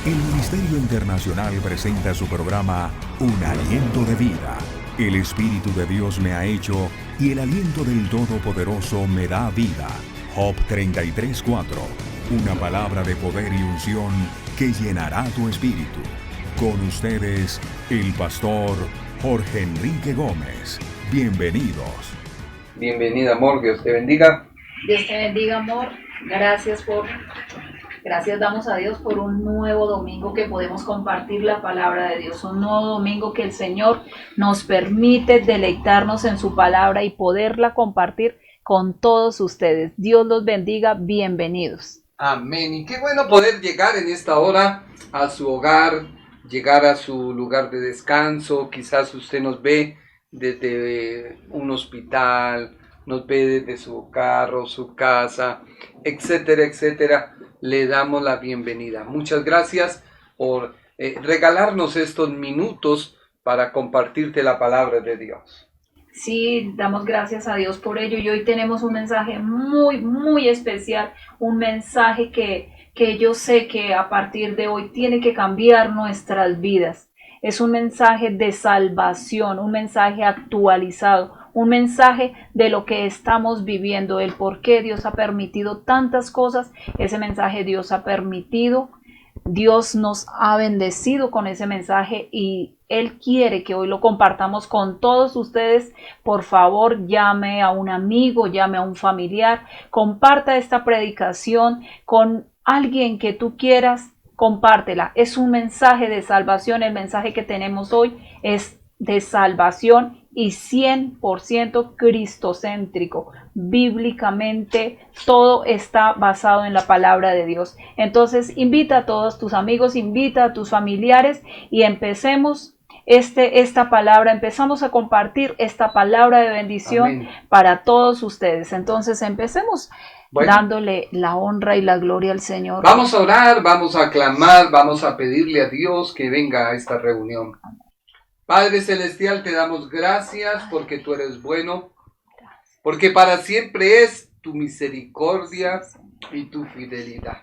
El Ministerio Internacional presenta su programa Un Aliento de Vida. El Espíritu de Dios me ha hecho y el aliento del Todopoderoso me da vida. Job 33:4. Una palabra de poder y unción que llenará tu espíritu. Con ustedes, el pastor Jorge Enrique Gómez. Bienvenidos. Bienvenida, amor. Dios te bendiga. Dios te bendiga, amor. Gracias damos a Dios por un nuevo domingo que podemos compartir la palabra de Dios. Un nuevo domingo que el Señor nos permite deleitarnos en su palabra y poderla compartir con todos ustedes. Dios los bendiga. Bienvenidos. Amén. Y qué bueno poder llegar en esta hora a su hogar, llegar a su lugar de descanso. Quizás usted nos ve desde un hospital, nos ve desde su carro, su casa, etcétera, etcétera. Le damos la bienvenida. Muchas gracias por regalarnos estos minutos para compartirte la palabra de Dios. Sí, damos gracias a Dios por ello y hoy tenemos un mensaje muy especial, un mensaje que yo sé que a partir de hoy tiene que cambiar nuestras vidas. Es un mensaje de salvación, un mensaje actualizado, un mensaje de lo que estamos viviendo, el por qué Dios ha permitido tantas cosas. Ese mensaje Dios ha permitido, Dios nos ha bendecido con ese mensaje y Él quiere que hoy lo compartamos con todos ustedes. Por favor, llame a un amigo, llame a un familiar, comparta esta predicación con alguien que tú quieras. Compártela, es un mensaje de salvación. El mensaje que tenemos hoy es de salvación y 100% cristocéntrico. Bíblicamente todo está basado en la palabra de Dios. Entonces invita a todos tus amigos, invita a tus familiares y empecemos esta palabra, empezamos a compartir esta palabra de bendición. Amén. Para todos ustedes. Entonces empecemos. Bueno, dándole la honra y la gloria al Señor. Vamos a orar, vamos a clamar, vamos a pedirle a Dios que venga a esta reunión. Padre Celestial, te damos gracias porque tú eres bueno, porque para siempre es tu misericordia y tu fidelidad.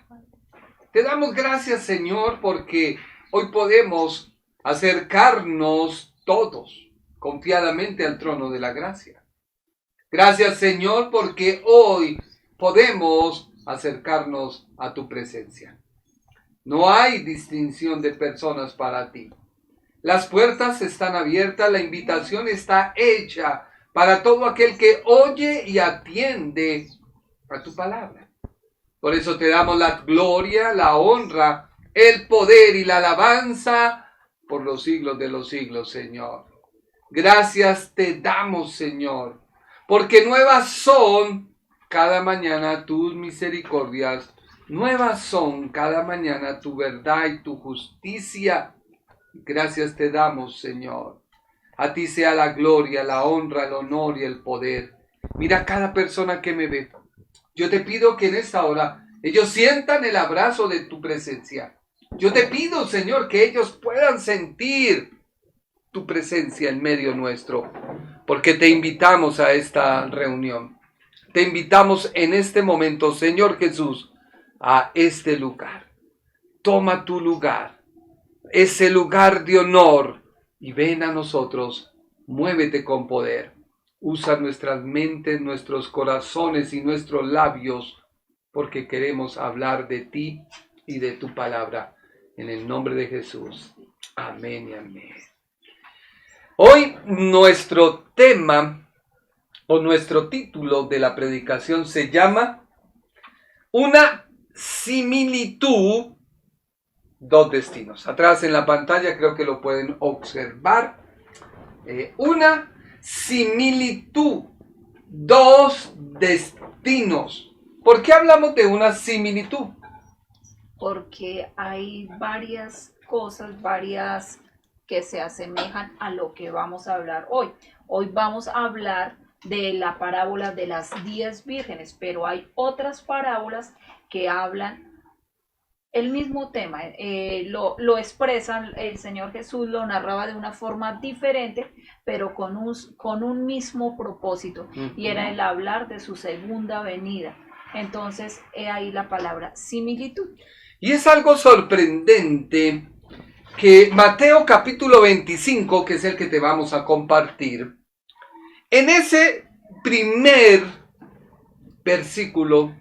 Te damos gracias, Señor, porque hoy podemos acercarnos todos confiadamente al trono de la gracia. Gracias, Señor, porque hoy podemos acercarnos a tu presencia. No hay distinción de personas para ti. Las puertas están abiertas, la invitación está hecha para todo aquel que oye y atiende a tu palabra. Por eso te damos la gloria, la honra, el poder y la alabanza por los siglos de los siglos, Señor. Gracias te damos, Señor, porque nuevas son cada mañana tus misericordias, nuevas son cada mañana tu verdad y tu justicia. Gracias te damos, Señor. A ti sea la gloria, la honra, el honor y el poder. Mira cada persona que me ve. Yo te pido que en esta hora ellos sientan el abrazo de tu presencia. Yo te pido, Señor, que ellos puedan sentir tu presencia en medio nuestro, porque te invitamos a esta reunión. Te invitamos en este momento, Señor Jesús, a este lugar. Toma tu lugar, ese lugar de honor, y ven a nosotros. Muévete con poder. Usa nuestras mentes, nuestros corazones y nuestros labios, porque queremos hablar de ti y de tu palabra. En el nombre de Jesús. Amén y amén. Hoy nuestro tema o nuestro título de la predicación se llama Una similitud, dos destinos. Atrás en la pantalla creo que lo pueden observar. Una similitud, dos destinos. ¿Por qué hablamos de una similitud? Porque hay varias cosas, que se asemejan a lo que vamos a hablar hoy. Hoy vamos a hablar de la parábola de las 10 vírgenes, pero hay otras parábolas que hablan el mismo tema, lo expresan, el Señor Jesús lo narraba de una forma diferente, pero con un mismo propósito, y era el hablar de su segunda venida. Entonces, he ahí la palabra similitud. Y es algo sorprendente que Mateo capítulo 25, que es el que te vamos a compartir, en ese primer versículo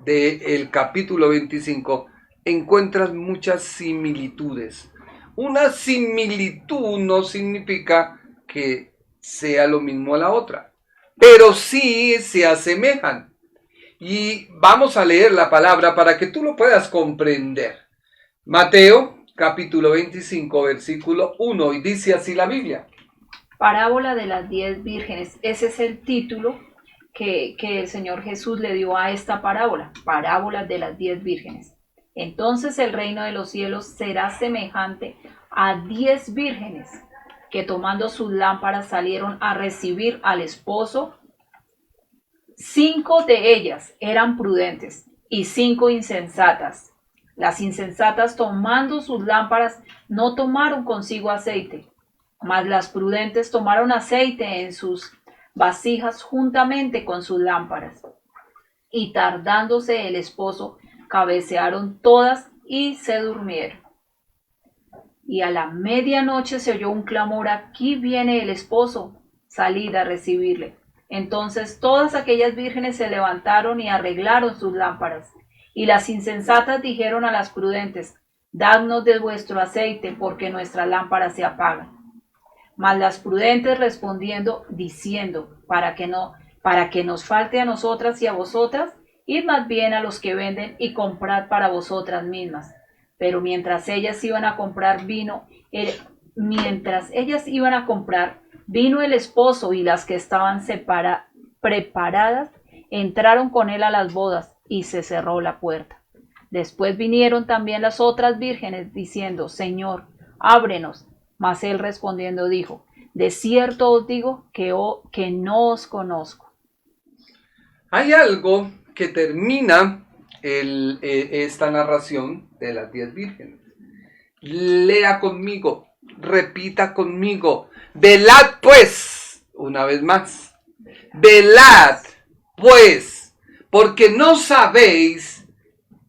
del capítulo 25 encuentras muchas similitudes. Una similitud no significa que sea lo mismo a la otra, pero sí se asemejan. Y vamos a leer la palabra para que tú lo puedas comprender. Mateo capítulo 25 versículo 1, y dice así la Biblia. Parábola de las 10 vírgenes. Ese es el título que el Señor Jesús le dio a esta parábola. Parábola de las 10 vírgenes. Entonces el reino de los cielos será semejante a 10 vírgenes que tomando sus lámparas salieron a recibir al esposo. 5 de ellas eran prudentes y 5 insensatas. Las insensatas, tomando sus lámparas, no tomaron consigo aceite, mas las prudentes tomaron aceite en sus vasijas juntamente con sus lámparas. Y tardándose el esposo, cabecearon todas y se durmieron. Y a la medianoche se oyó un clamor: aquí viene el esposo, salid a recibirle. Entonces todas aquellas vírgenes se levantaron y arreglaron sus lámparas. Y las insensatas dijeron a las prudentes: dadnos de vuestro aceite, porque nuestras lámparas se apagan. Mas las prudentes respondiendo, diciendo: para que nos falte a nosotras y a vosotras, id más bien a los que venden y comprad para vosotras mismas. Pero mientras ellas iban a comprar vino el esposo, y las que estaban preparadas entraron con él a las bodas, y se cerró la puerta. Después vinieron también las otras vírgenes, diciendo: Señor, ábrenos. Mas él respondiendo dijo: de cierto os digo que no os conozco. Hay algo que termina esta narración de las 10 vírgenes. Lea conmigo, repita conmigo: velad pues, una vez más, velad pues, porque no sabéis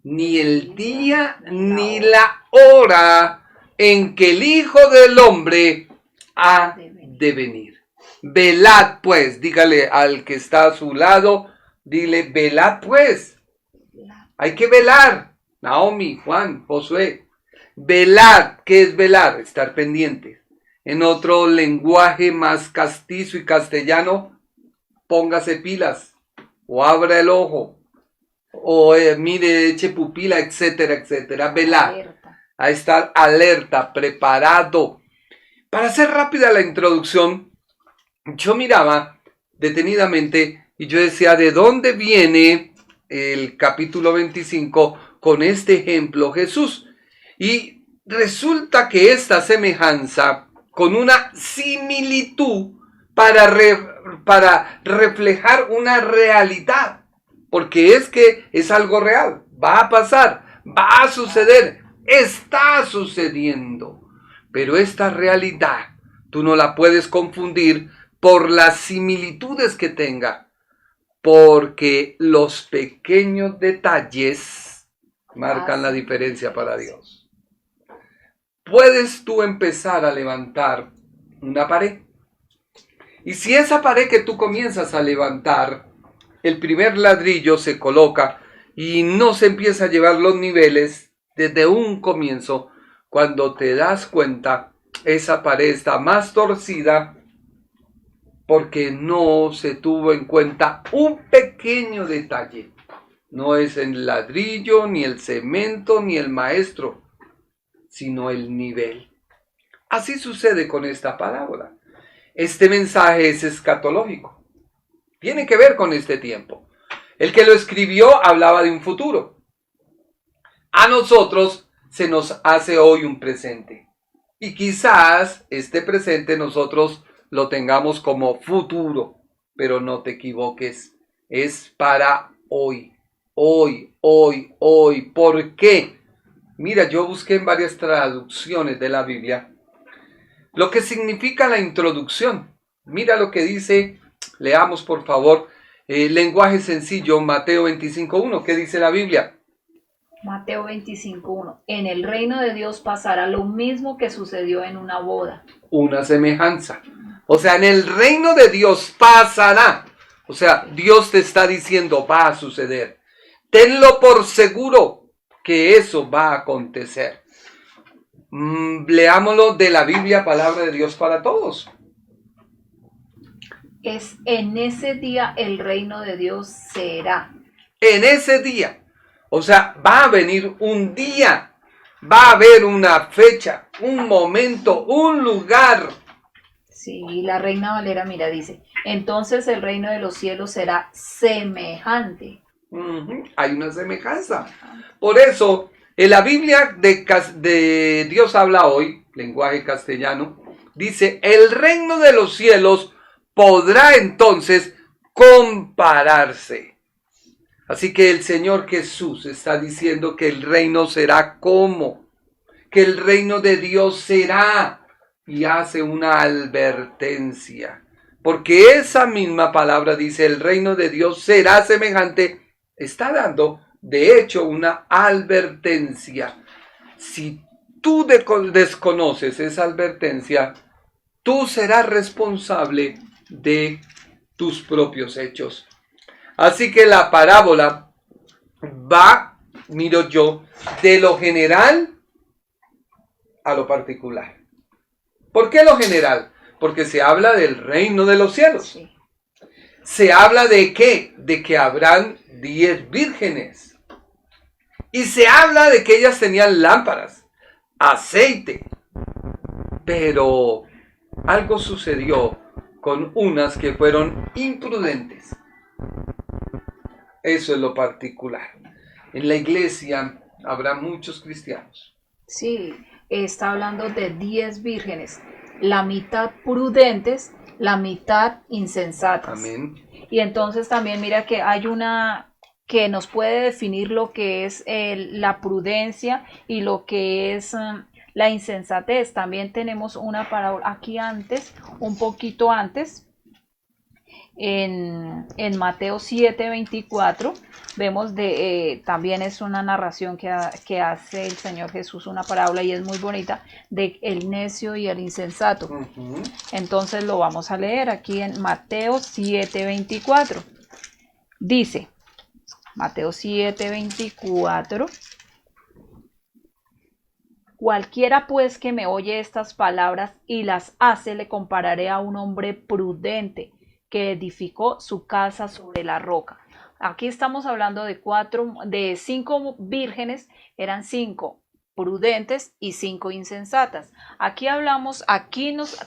ni el día ni la hora en que el Hijo del Hombre ha de venir. Velad pues, dígale al que está a su lado, dile: velad pues. Hay que velar. Naomi, Juan, Josué. Velad. ¿Qué es velar? Estar pendiente. En otro lenguaje más castizo y castellano, póngase pilas, o abra el ojo, o mire, eche pupila, etcétera, etcétera. Velar. A estar alerta, preparado. Para hacer rápida la introducción, yo miraba detenidamente y yo decía: ¿de dónde viene el capítulo 25 con este ejemplo Jesús? Y resulta que esta semejanza con una similitud para reflejar una realidad, porque es que es algo real, va a pasar, va a suceder, está sucediendo. Pero esta realidad tú no la puedes confundir por las similitudes que tenga, porque los pequeños detalles marcan la diferencia para Dios. Puedes tú empezar a levantar una pared, y si esa pared que tú comienzas a levantar, el primer ladrillo se coloca y no se empieza a llevar los niveles desde un comienzo, cuando te das cuenta, esa pared está más torcida porque no se tuvo en cuenta un pequeño detalle. No es el ladrillo, ni el cemento, ni el maestro, sino el nivel. Así sucede con esta parábola. Este mensaje es escatológico. Tiene que ver con este tiempo. El que lo escribió hablaba de un futuro. A nosotros se nos hace hoy un presente. Y quizás este presente nosotros lo tengamos como futuro. Pero no te equivoques. Es para hoy. Hoy. ¿Por qué? Mira, yo busqué en varias traducciones de la Biblia lo que significa la introducción. Mira lo que dice, leamos por favor, lenguaje sencillo, Mateo 25:1. ¿Qué dice la Biblia? Mateo 25:1. En el reino de Dios pasará lo mismo que sucedió en una boda. Una semejanza. O sea, en el reino de Dios pasará. O sea, Dios te está diciendo, va a suceder. Tenlo por seguro que eso va a acontecer. Leámoslo de la Biblia, palabra de Dios para todos. Es en ese día el reino de Dios será. En ese día. O sea, va a venir un día. Va a haber una fecha, un momento, un lugar. Sí, la Reina Valera, mira, dice, entonces el reino de los cielos será semejante. Hay una semejanza. Por eso, en la Biblia de Dios habla hoy, lenguaje castellano, dice, el reino de los cielos podrá entonces compararse. Así que el Señor Jesús está diciendo que el reino será como, que el reino de Dios será, y hace una advertencia. Porque esa misma palabra dice, el reino de Dios será semejante, está dando, de hecho, una advertencia. Si tú desconoces esa advertencia, tú serás responsable de tus propios hechos. Así que la parábola va, miro yo, de lo general a lo particular. ¿Por qué lo general? Porque se habla del reino de los cielos. Sí. ¿Se habla de qué? De que habrán 10 vírgenes. Y se habla de que ellas tenían lámparas, aceite. Pero algo sucedió con unas que fueron imprudentes. Eso es lo particular. En la iglesia habrá muchos cristianos. Sí, está hablando de 10 vírgenes, la mitad prudentes, la mitad insensatas. Amén. Y entonces también mira que hay una que nos puede definir lo que es la prudencia y lo que es la insensatez. También tenemos una parábola aquí antes, un poquito antes, en Mateo 7:24, vemos también es una narración que hace el Señor Jesús, una parábola, y es muy bonita, de el necio y el insensato. Entonces lo vamos a leer aquí en Mateo 7:24. Dice, Mateo 7:24, cualquiera pues que me oye estas palabras y las hace, le compararé a un hombre prudente que edificó su casa sobre la roca. Aquí estamos hablando de 5 vírgenes, eran 5 prudentes y 5 insensatas. Aquí hablamos,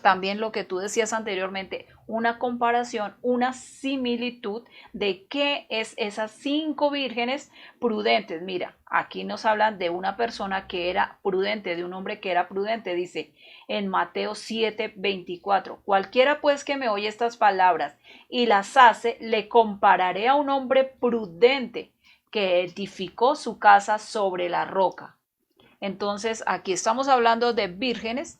también lo que tú decías anteriormente, una comparación, una similitud de qué es esas 5 vírgenes prudentes. Mira, aquí nos hablan de una persona que era prudente, de un hombre que era prudente, dice en Mateo 7:24, cualquiera pues que me oye estas palabras y las hace, le compararé a un hombre prudente que edificó su casa sobre la roca. Entonces, aquí estamos hablando de vírgenes,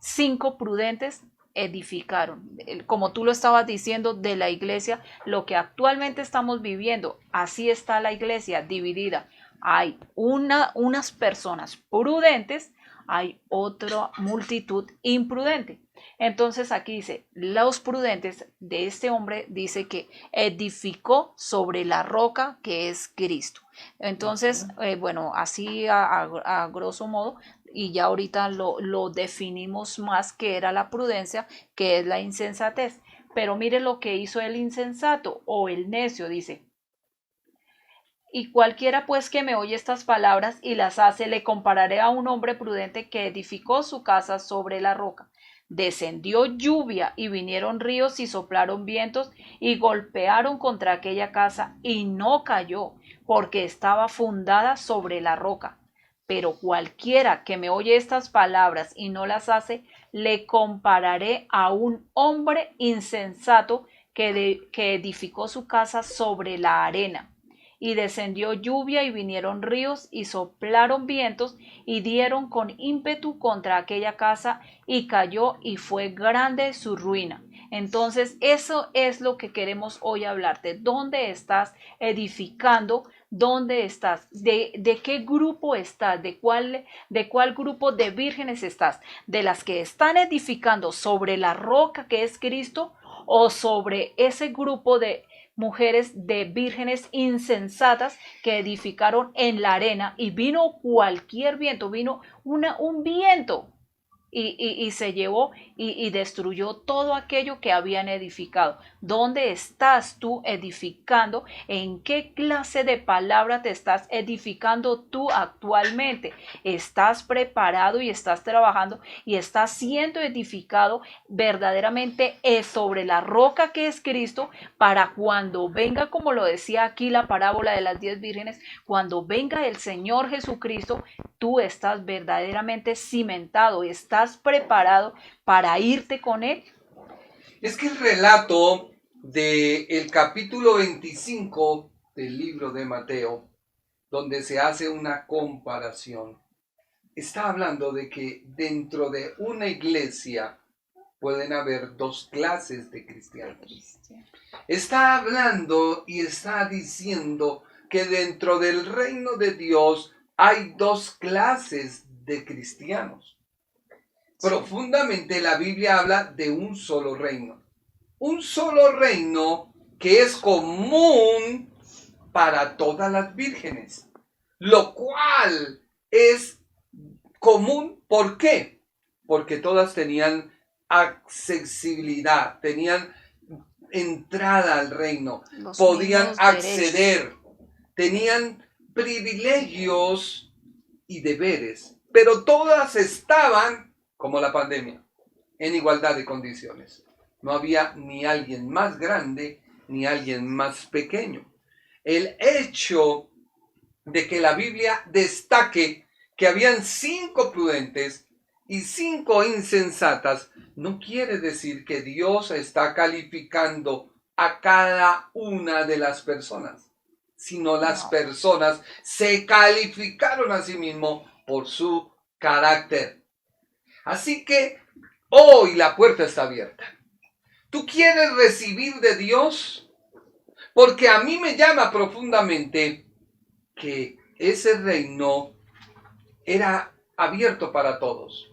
5 prudentes edificaron. Como tú lo estabas diciendo, de la iglesia, lo que actualmente estamos viviendo, así está la iglesia dividida. Hay unas personas prudentes, hay otra multitud imprudente. Entonces aquí dice, los prudentes de este hombre dice que edificó sobre la roca que es Cristo. Entonces, bueno, así a grosso modo, y ya ahorita lo definimos más, que era la prudencia, que es la insensatez. Pero mire lo que hizo el insensato o el necio, dice. Y cualquiera pues que me oye estas palabras y las hace, le compararé a un hombre prudente que edificó su casa sobre la roca. Descendió lluvia y vinieron ríos y soplaron vientos y golpearon contra aquella casa y no cayó, porque estaba fundada sobre la roca. Pero cualquiera que me oye estas palabras y no las hace, le compararé a un hombre insensato que edificó su casa sobre la arena. Y descendió lluvia y vinieron ríos y soplaron vientos y dieron con ímpetu contra aquella casa y cayó y fue grande su ruina. Entonces eso es lo que queremos hoy hablarte. ¿Dónde estás edificando ¿Dónde estás? ¿De qué grupo estás? ¿De cuál grupo de vírgenes estás? ¿De las que están edificando sobre la roca que es Cristo o sobre ese grupo de mujeres, de vírgenes insensatas que edificaron en la arena y vino cualquier viento, vino un viento y se llevó y destruyó todo aquello que habían edificado? ¿Dónde estás tú edificando? ¿En qué clase de palabra te estás edificando tú actualmente? ¿Estás preparado y estás trabajando y estás siendo edificado verdaderamente sobre la roca que es Cristo, para cuando venga, como lo decía aquí la parábola de las 10 vírgenes, cuando venga el Señor Jesucristo, tú estás verdaderamente cimentado, estás preparado para irte con Él? Es que el relato del capítulo 25 del libro de Mateo, donde se hace una comparación, está hablando de que dentro de una iglesia pueden haber dos clases de cristianos. Está hablando y está diciendo que dentro del reino de Dios hay dos clases de cristianos. Profundamente la Biblia habla de un solo reino. Un solo reino que es común para todas las vírgenes. Lo cual es común, ¿por qué? Porque todas tenían accesibilidad, tenían entrada al reino, podían acceder, tenían privilegios y deberes, pero todas estaban, como la pandemia, en igualdad de condiciones. No había ni alguien más grande ni alguien más pequeño. El hecho de que la Biblia destaque que habían 5 prudentes y 5 insensatas no quiere decir que Dios está calificando a cada una de las personas, sino las personas se calificaron a sí mismos por su carácter. Así que hoy la puerta está abierta. ¿Tú quieres recibir de Dios? Porque a mí me llama profundamente que ese reino era abierto para todos.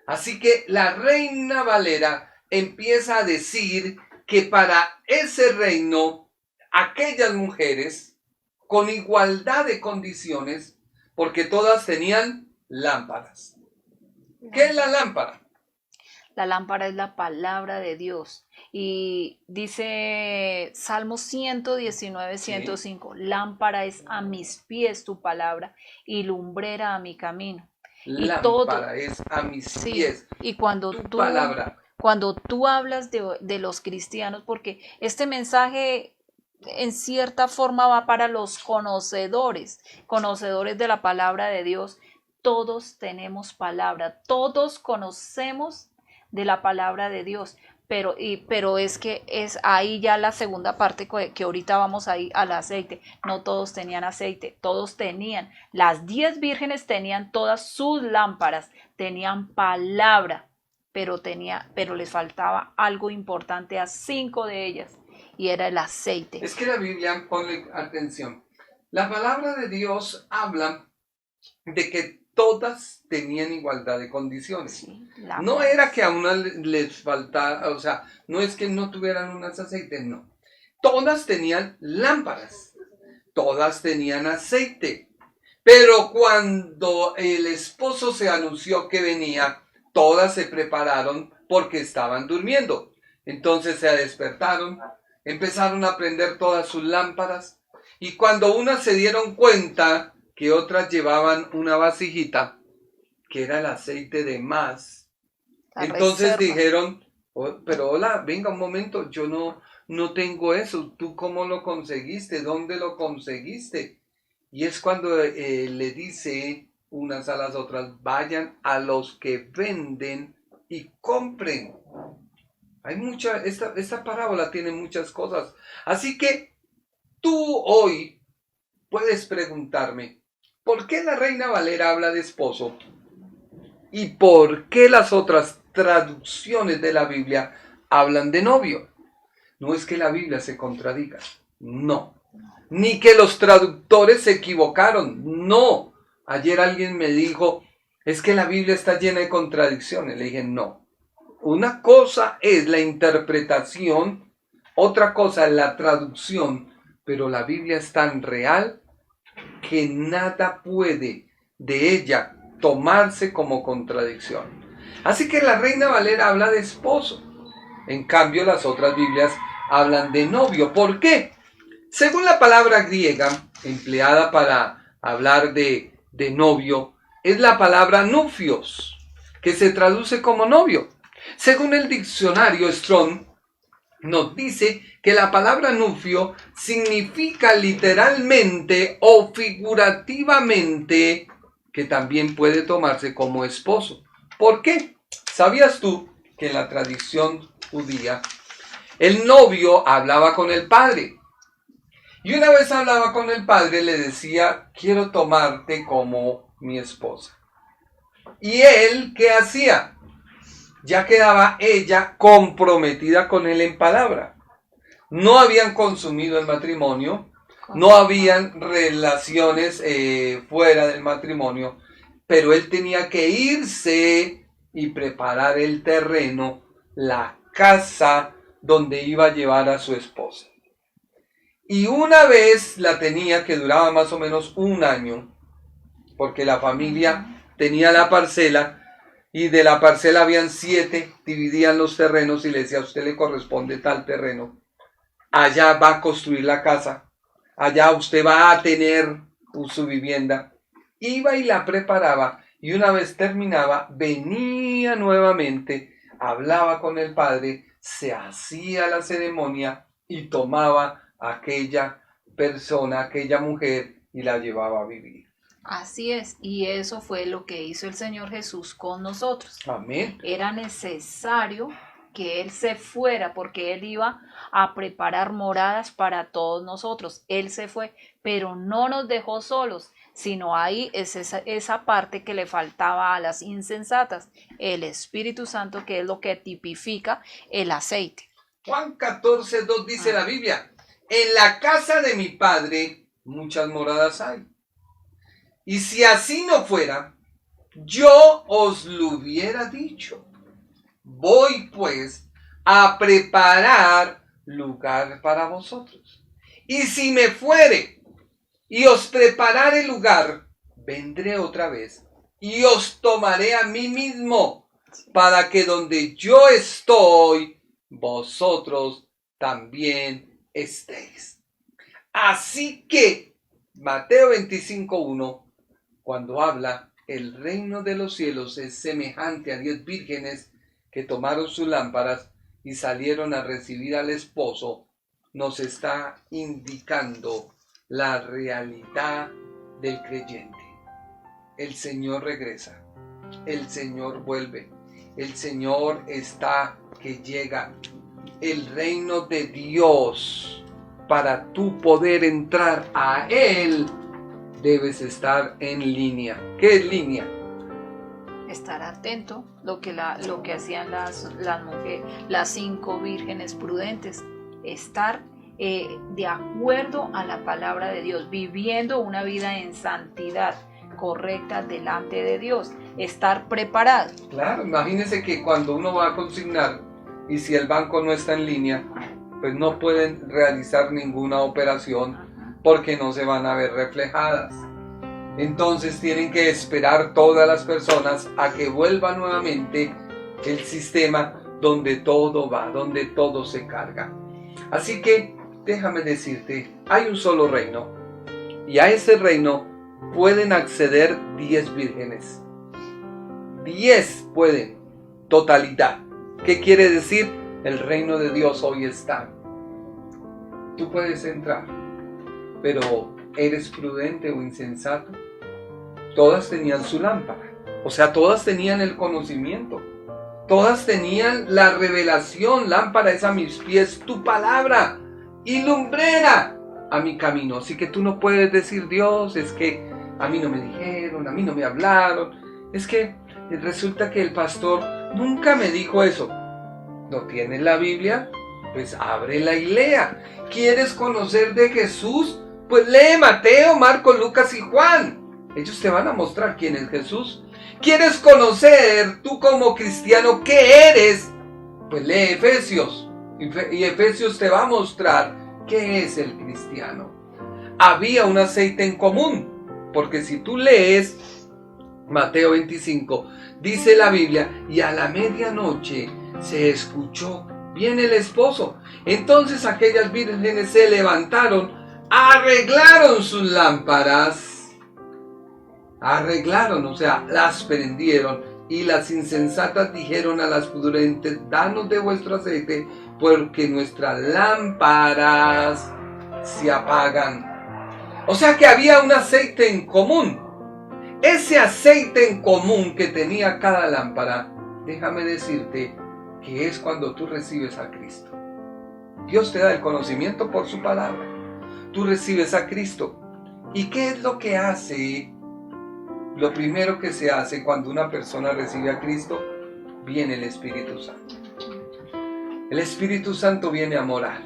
Así que la Reina Valera empieza a decir que para ese reino, aquellas mujeres con igualdad de condiciones, porque todas tenían lámparas. ¿Qué es la lámpara? La lámpara es la palabra de Dios. Y dice Salmo 119, 105, sí. Lámpara es a mis pies tu palabra y lumbrera a mi camino. Lámpara es a mis pies y cuando tu palabra. Cuando tú hablas de los cristianos, porque este mensaje en cierta forma va para los conocedores de la palabra de Dios. Todos tenemos palabra, todos conocemos de la palabra de Dios, pero es que es ahí ya la segunda parte que ahorita vamos ahí al aceite. No todos tenían aceite, todos tenían, las 10 vírgenes tenían todas sus lámparas, tenían palabra, pero les faltaba algo importante a 5 de ellas, y era el aceite. Es que la Biblia, ponle atención, la palabra de Dios habla de que todas tenían igualdad de condiciones. Sí, no era que a una les faltara, o sea, no es que no tuvieran unas aceites, no. Todas tenían lámparas, todas tenían aceite. Pero cuando el esposo se anunció que venía, todas se prepararon porque estaban durmiendo. Entonces se despertaron, empezaron a prender todas sus lámparas, y cuando unas se dieron cuenta que otras llevaban una vasijita, que era el aceite de más, entonces dijeron, pero hola, venga un momento, yo no tengo eso, ¿tú cómo lo conseguiste? ¿Dónde lo conseguiste? Y es cuando le dice unas a las otras, vayan a los que venden y compren. Hay esta parábola tiene muchas cosas. Así que tú hoy puedes preguntarme, ¿por qué la Reina Valera habla de esposo? ¿Y por qué las otras traducciones de la Biblia hablan de novio? No es que la Biblia se contradiga, no. ni que los traductores se equivocaron. No. Ayer alguien me dijo, es que la Biblia está llena de contradicciones. Le dije, no. Una cosa es la interpretación, otra cosa es la traducción, pero la Biblia es tan real que nada puede de ella tomarse como contradicción. Así que la Reina Valera habla de esposo. En cambio, las otras Biblias hablan de novio. ¿Por qué? Según la palabra griega empleada para hablar de novio, es la palabra nufios, que se traduce como novio. Según el diccionario Strong, nos dice que la palabra nufio significa literalmente o figurativamente que también puede tomarse como esposo. ¿Por qué? ¿Sabías tú que en la tradición judía el novio hablaba con el padre? Y una vez hablaba con el padre, le decía, quiero tomarte como mi esposa. ¿Y él qué hacía? Ya quedaba ella comprometida con él en palabra. No habían consumido el matrimonio, no habían relaciones fuera del matrimonio, pero él tenía que irse y preparar el terreno, la casa donde iba a llevar a su esposa. Y una vez la tenía, que duraba más o menos un año, porque la familia tenía la parcela, y de la parcela habían 7, dividían los terrenos y le decía, a usted le corresponde tal terreno, allá va a construir la casa, allá usted va a tener su vivienda. Iba y la preparaba, y una vez terminaba, venía nuevamente, hablaba con el padre, se hacía la ceremonia y tomaba a aquella persona, aquella mujer, y la llevaba a vivir. Así es, y eso fue lo que hizo el Señor Jesús con nosotros. Amén. Era necesario que Él se fuera porque Él iba a preparar moradas para todos nosotros. Él se fue, pero no nos dejó solos, sino ahí es esa parte que le faltaba a las insensatas, el Espíritu Santo, que es lo que tipifica el aceite. Juan 14:2 dice la Biblia, en la casa de mi Padre muchas moradas hay. Y si así no fuera, yo os lo hubiera dicho. Voy pues a preparar lugar para vosotros. Y si me fuere y os preparare lugar, vendré otra vez y os tomaré a mí mismo, para que donde yo estoy, vosotros también estéis. Así que Mateo 25:1, cuando habla, el reino de los cielos es semejante a 10 vírgenes que tomaron sus lámparas y salieron a recibir al esposo, nos está indicando la realidad del creyente. El Señor regresa, el Señor vuelve, el Señor está que llega. El reino de Dios, para tú poder entrar a Él, debes estar en línea. ¿Qué es línea? Estar atento, lo que hacían las 5 vírgenes prudentes, estar de acuerdo a la palabra de Dios, viviendo una vida en santidad correcta delante de Dios, estar preparado. Claro, imagínense que cuando uno va a consignar y si el banco no está en línea, pues no pueden realizar ninguna operación porque no se van a ver reflejadas. Entonces tienen que esperar todas las personas a que vuelva nuevamente el sistema donde todo va, donde todo se carga. Así que déjame decirte, hay un solo reino y a ese reino pueden acceder 10 vírgenes. 10 pueden, totalidad. ¿Qué quiere decir? El reino de Dios hoy está. Tú puedes entrar, pero ¿eres prudente o insensato? Todas tenían su lámpara, o sea, todas tenían el conocimiento, todas tenían la revelación. Lámpara es a mis pies tu palabra y lumbrera a mi camino. Así que tú no puedes decir, Dios, es que a mí no me dijeron, a mí no me hablaron, es que resulta que el pastor nunca me dijo eso. ¿No tienes la Biblia? Pues ábrela y lea. ¿Quieres conocer de Jesús? Pues lee Mateo, Marcos, Lucas y Juan. Ellos te van a mostrar quién es Jesús. ¿Quieres conocer tú como cristiano qué eres? Pues lee Efesios. Y Efesios te va a mostrar qué es el cristiano. Había un aceite en común. Porque si tú lees Mateo 25, dice la Biblia, y a la medianoche se escuchó bien el esposo. Entonces aquellas vírgenes se levantaron, arreglaron sus lámparas. Arreglaron, o sea, las prendieron. Y las insensatas dijeron a las prudentes, danos de vuestro aceite, porque nuestras lámparas se apagan. O sea que había un aceite en común. Ese aceite en común que tenía cada lámpara, déjame decirte que es cuando tú recibes a Cristo. Dios te da el conocimiento por su palabra. Tú recibes a Cristo. ¿Y qué es lo que hace? Lo primero que se hace cuando una persona recibe a Cristo, viene el Espíritu Santo. El Espíritu Santo viene a morar.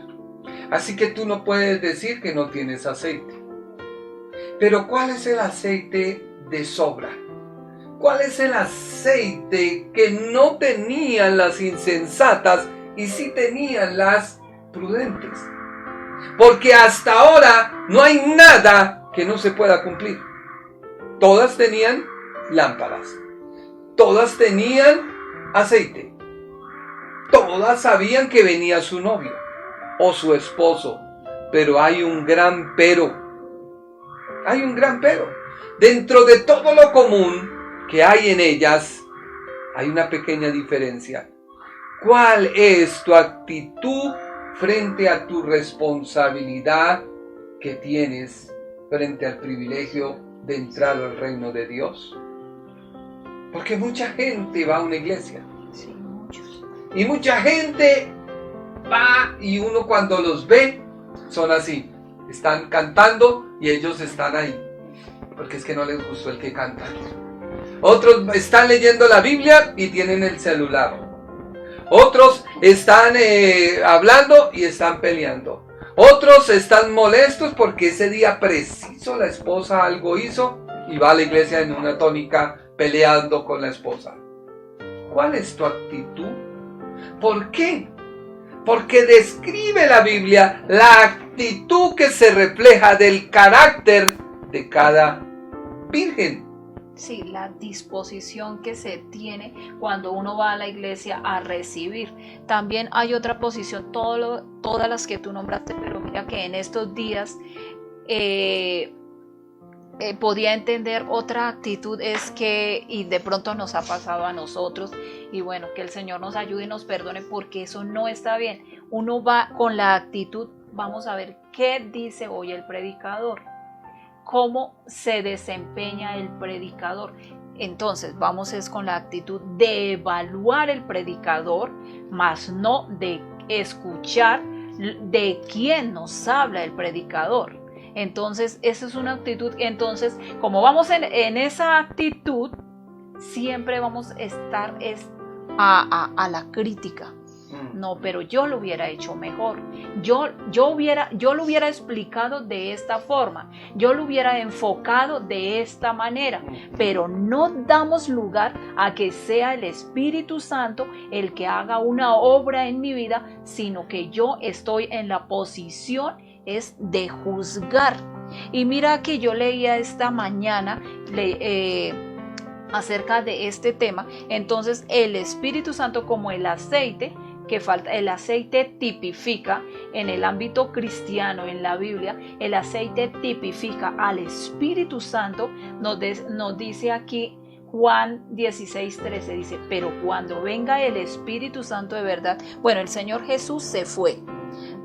Así que tú no puedes decir que no tienes aceite. Pero ¿cuál es el aceite de sobra? ¿Cuál es el aceite que no tenían las insensatas y sí tenían las prudentes? Porque hasta ahora no hay nada que no se pueda cumplir. Todas tenían lámparas. Todas tenían aceite. Todas sabían que venía su novio o su esposo. Pero hay un gran pero. Hay un gran pero. Dentro de todo lo común que hay en ellas, hay una pequeña diferencia. ¿Cuál es tu actitud frente a tu responsabilidad que tienes frente al privilegio de entrar al reino de Dios? Porque mucha gente va a una iglesia. Sí, muchos. Y mucha gente va y uno cuando los ve son así. Están cantando y ellos están ahí. Porque es que no les gustó el que canta. Otros están leyendo la Biblia y tienen el celular. Otros están hablando y están peleando. Otros están molestos porque ese día preciso la esposa algo hizo y va a la iglesia en una tónica peleando con la esposa. ¿Cuál es tu actitud? ¿Por qué? Porque describe la Biblia la actitud que se refleja del carácter de cada virgen. Sí, la disposición que se tiene cuando uno va a la iglesia a recibir. También hay otra posición, todas las que tú nombraste, pero mira que en estos días podía entender otra actitud, es que, y de pronto nos ha pasado a nosotros, y bueno, que el Señor nos ayude y nos perdone porque eso no está bien. Uno va con la actitud, vamos a ver qué dice hoy el predicador. Cómo se desempeña el predicador. Entonces vamos es con la actitud de evaluar el predicador, más no de escuchar de quién nos habla el predicador. Entonces esa es una actitud. Entonces como vamos en esa actitud, siempre vamos a estar a la crítica. No, pero yo lo hubiera hecho mejor. Yo lo hubiera explicado de esta forma. Yo lo hubiera enfocado de esta manera. Pero no damos lugar a que sea el Espíritu Santo el que haga una obra en mi vida, sino que yo estoy en la posición es de juzgar. Y mira que yo leía esta mañana acerca de este tema. Entonces el Espíritu Santo como el aceite que falta, el aceite tipifica en el ámbito cristiano, en la Biblia, el aceite tipifica al Espíritu Santo. Nos dice aquí Juan 16:13, dice, pero cuando venga el Espíritu Santo de verdad, bueno, el Señor Jesús se fue,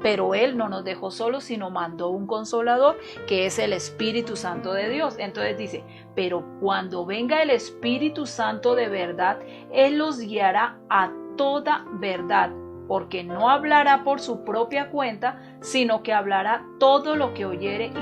pero Él no nos dejó solos, sino mandó un consolador, que es el Espíritu Santo de Dios. Entonces dice, pero cuando venga el Espíritu Santo de verdad, Él los guiará a toda verdad, porque no hablará por su propia cuenta, sino que hablará todo lo que oyere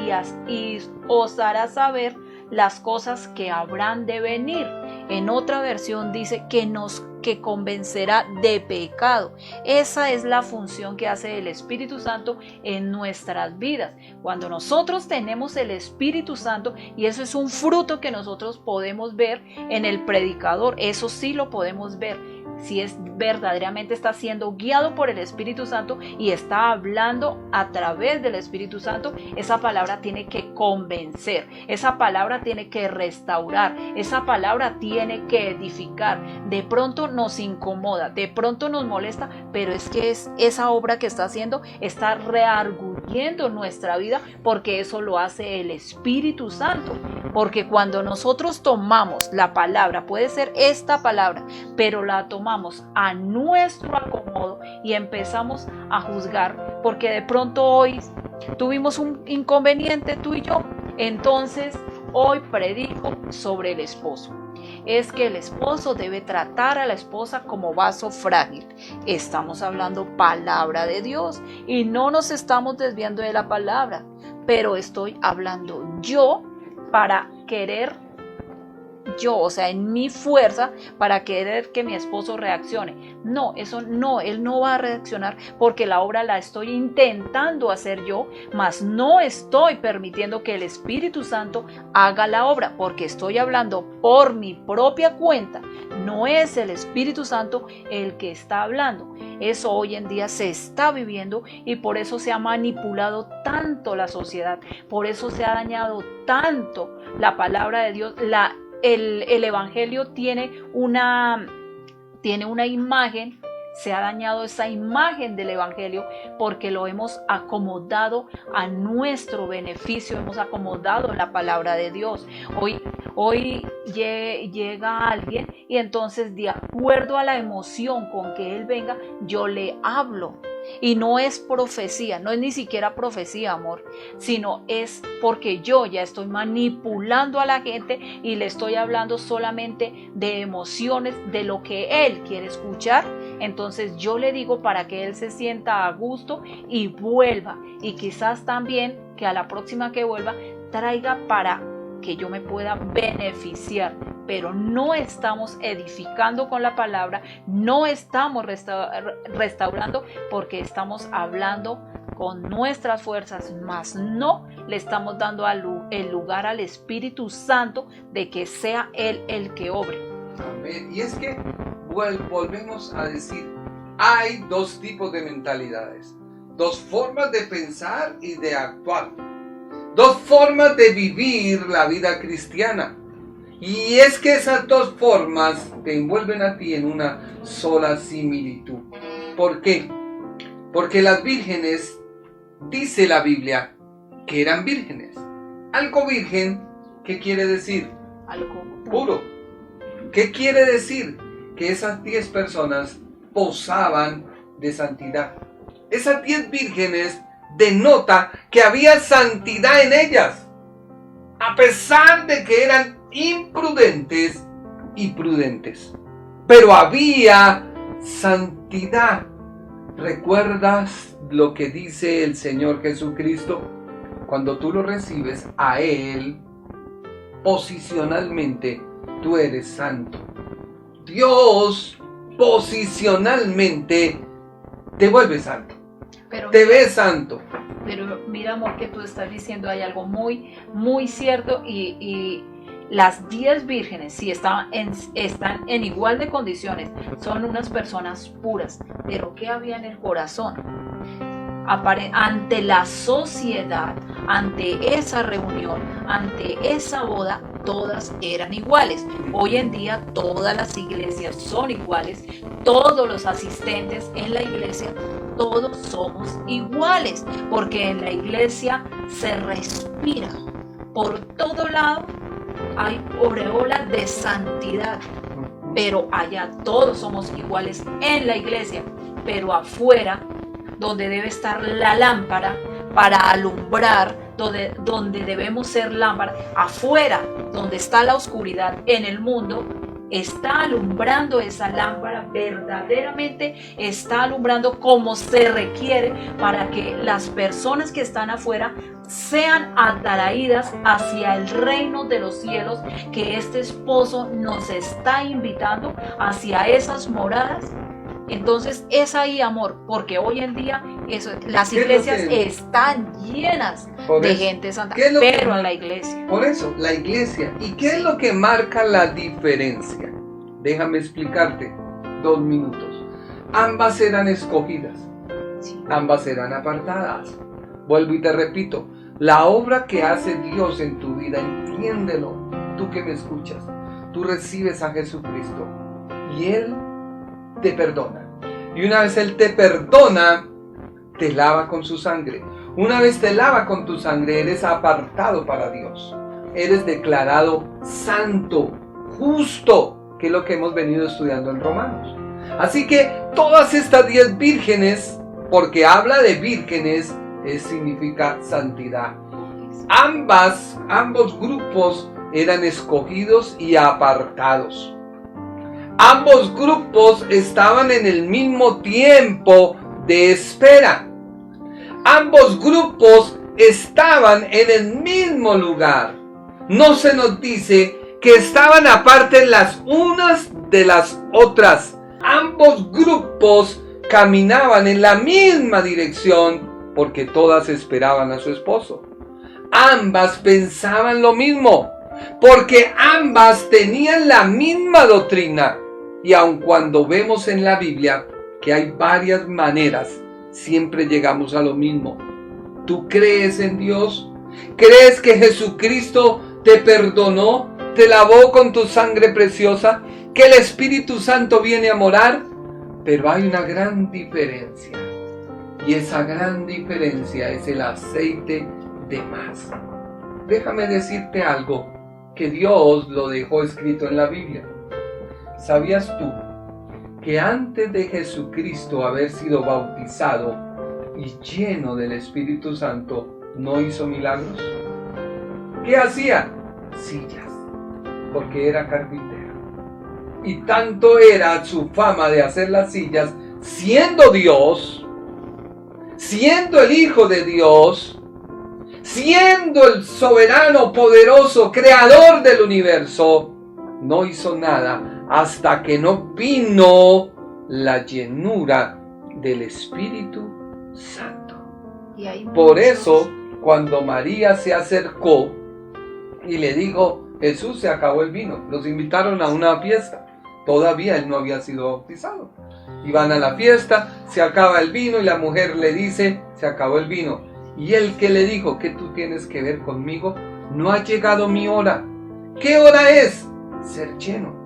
y os hará saber las cosas que habrán de venir. En otra versión dice que nos que convencerá de pecado. Esa es la función que hace el Espíritu Santo en nuestras vidas. Cuando nosotros tenemos el Espíritu Santo, y eso es un fruto que nosotros podemos ver en el predicador, eso sí lo podemos ver. Si es verdaderamente está siendo guiado por el Espíritu Santo y está hablando a través del Espíritu Santo, esa palabra tiene que convencer, esa palabra tiene que restaurar, esa palabra tiene que edificar. De pronto nos incomoda, de pronto nos molesta, pero es que esa obra que está haciendo está rearguyendo nuestra vida, porque eso lo hace el Espíritu Santo. Porque cuando nosotros tomamos la palabra, puede ser esta palabra, pero la tomamos a nuestro acomodo y empezamos a juzgar, porque de pronto hoy tuvimos un inconveniente tú y yo, entonces hoy predico sobre el esposo. Es que el esposo debe tratar a la esposa como vaso frágil. Estamos hablando palabra de Dios y no nos estamos desviando de la palabra, pero estoy hablando yo para querer o sea, en mi fuerza para querer que mi esposo reaccione. No, eso no, él no va a reaccionar, porque la obra la estoy intentando hacer yo, mas no estoy permitiendo que el Espíritu Santo haga la obra, porque estoy hablando por mi propia cuenta. No es el Espíritu Santo el que está hablando. Eso hoy en día se está viviendo y por eso se ha manipulado tanto la sociedad, por eso se ha dañado tanto la palabra de Dios. El evangelio tiene una imagen, se ha dañado esa imagen del evangelio porque lo hemos acomodado a nuestro beneficio, hemos acomodado la palabra de Dios. Hoy llega alguien y entonces, de acuerdo a la emoción con que él venga, yo le hablo. Y no es profecía, no es ni siquiera profecía, amor, sino es porque yo ya estoy manipulando a la gente y le estoy hablando solamente de emociones, de lo que él quiere escuchar. Entonces yo le digo para que él se sienta a gusto y vuelva, y quizás también que a la próxima que vuelva traiga para que yo me pueda beneficiar. Pero no estamos edificando con la palabra, no estamos restaurando, porque estamos hablando con nuestras fuerzas, mas no le estamos dando el lugar al Espíritu Santo de que sea Él el que obre. Amén. Y es que volvemos a decir, hay dos tipos de mentalidades, dos formas de pensar y de actuar, dos formas de vivir la vida cristiana. Y es que esas dos formas te envuelven a ti en una sola similitud. ¿Por qué? Porque las vírgenes, dice la Biblia, que eran vírgenes. Algo virgen, ¿qué quiere decir? Algo puro. ¿Qué quiere decir? Que esas 10 personas posaban de santidad. Esas 10 vírgenes denota que había santidad en ellas, a pesar de que eran imprudentes y prudentes, pero había santidad. ¿Recuerdas lo que dice el Señor Jesucristo? Cuando tú lo recibes a Él, posicionalmente tú eres santo. Dios posicionalmente te vuelve santo, te ves santo. Pero mira, amor, que tú estás diciendo, hay algo muy, muy cierto, y las 10 vírgenes, si están en igual de condiciones, son unas personas puras, pero ¿qué había en el corazón? Ante la sociedad, ante esa reunión, ante esa boda, todas eran iguales. Hoy en día todas las iglesias son iguales, todos los asistentes en la iglesia, todos somos iguales, porque en la iglesia se respira por todo lado. Hay aureola de santidad, pero allá todos somos iguales en la iglesia, pero afuera, donde debe estar la lámpara para alumbrar, donde debemos ser lámpara, afuera, donde está la oscuridad en el mundo, está alumbrando esa lámpara, verdaderamente está alumbrando como se requiere para que las personas que están afuera sean atraídas hacia el reino de los cielos, que este esposo nos está invitando hacia esas moradas. Entonces es ahí, amor, porque hoy en día las iglesias están llenas de gente santa, pero en la iglesia. Por eso, la iglesia. ¿Y qué es lo que marca la diferencia? Déjame explicarte 2 minutos. Ambas eran escogidas, ambas eran apartadas. Vuelvo y te repito, la obra que hace Dios en tu vida, entiéndelo, tú que me escuchas, tú recibes a Jesucristo y Él te perdona. Y una vez Él te perdona, te lava con su sangre. Una vez te lava con tu sangre, eres apartado para Dios. Eres declarado santo, justo, que es lo que hemos venido estudiando en Romanos. Así que todas estas 10 vírgenes, porque habla de vírgenes, significa santidad. Ambos grupos eran escogidos y apartados. Ambos grupos estaban en el mismo tiempo de espera. Ambos grupos estaban en el mismo lugar. No se nos dice que estaban aparte las unas de las otras. Ambos grupos caminaban en la misma dirección porque todas esperaban a su esposo. Ambas pensaban lo mismo porque ambas tenían la misma doctrina. Y aun cuando vemos en la Biblia que hay varias maneras, siempre llegamos a lo mismo. ¿Tú crees en Dios? ¿Crees que Jesucristo te perdonó, te lavó con tu sangre preciosa, que el Espíritu Santo viene a morar? Pero hay una gran diferencia. Y esa gran diferencia es el aceite de más. Déjame decirte algo que Dios lo dejó escrito en la Biblia. ¿Sabías tú que antes de Jesucristo haber sido bautizado y lleno del Espíritu Santo, no hizo milagros? ¿Qué hacía? Sillas, porque era carpintero. Y tanto era su fama de hacer las sillas, siendo Dios, siendo el Hijo de Dios, siendo el soberano, poderoso, creador del universo, no hizo nada hasta que no vino la llenura del Espíritu Santo. Por eso, cuando María se acercó y le dijo, Jesús, se acabó el vino. Los invitaron a una fiesta. Todavía él no había sido bautizado. Y van a la fiesta, se acaba el vino y la mujer le dice, se acabó el vino. Y él que le dijo, ¿qué tú tienes que ver conmigo? No ha llegado mi hora. ¿Qué hora es? Ser lleno.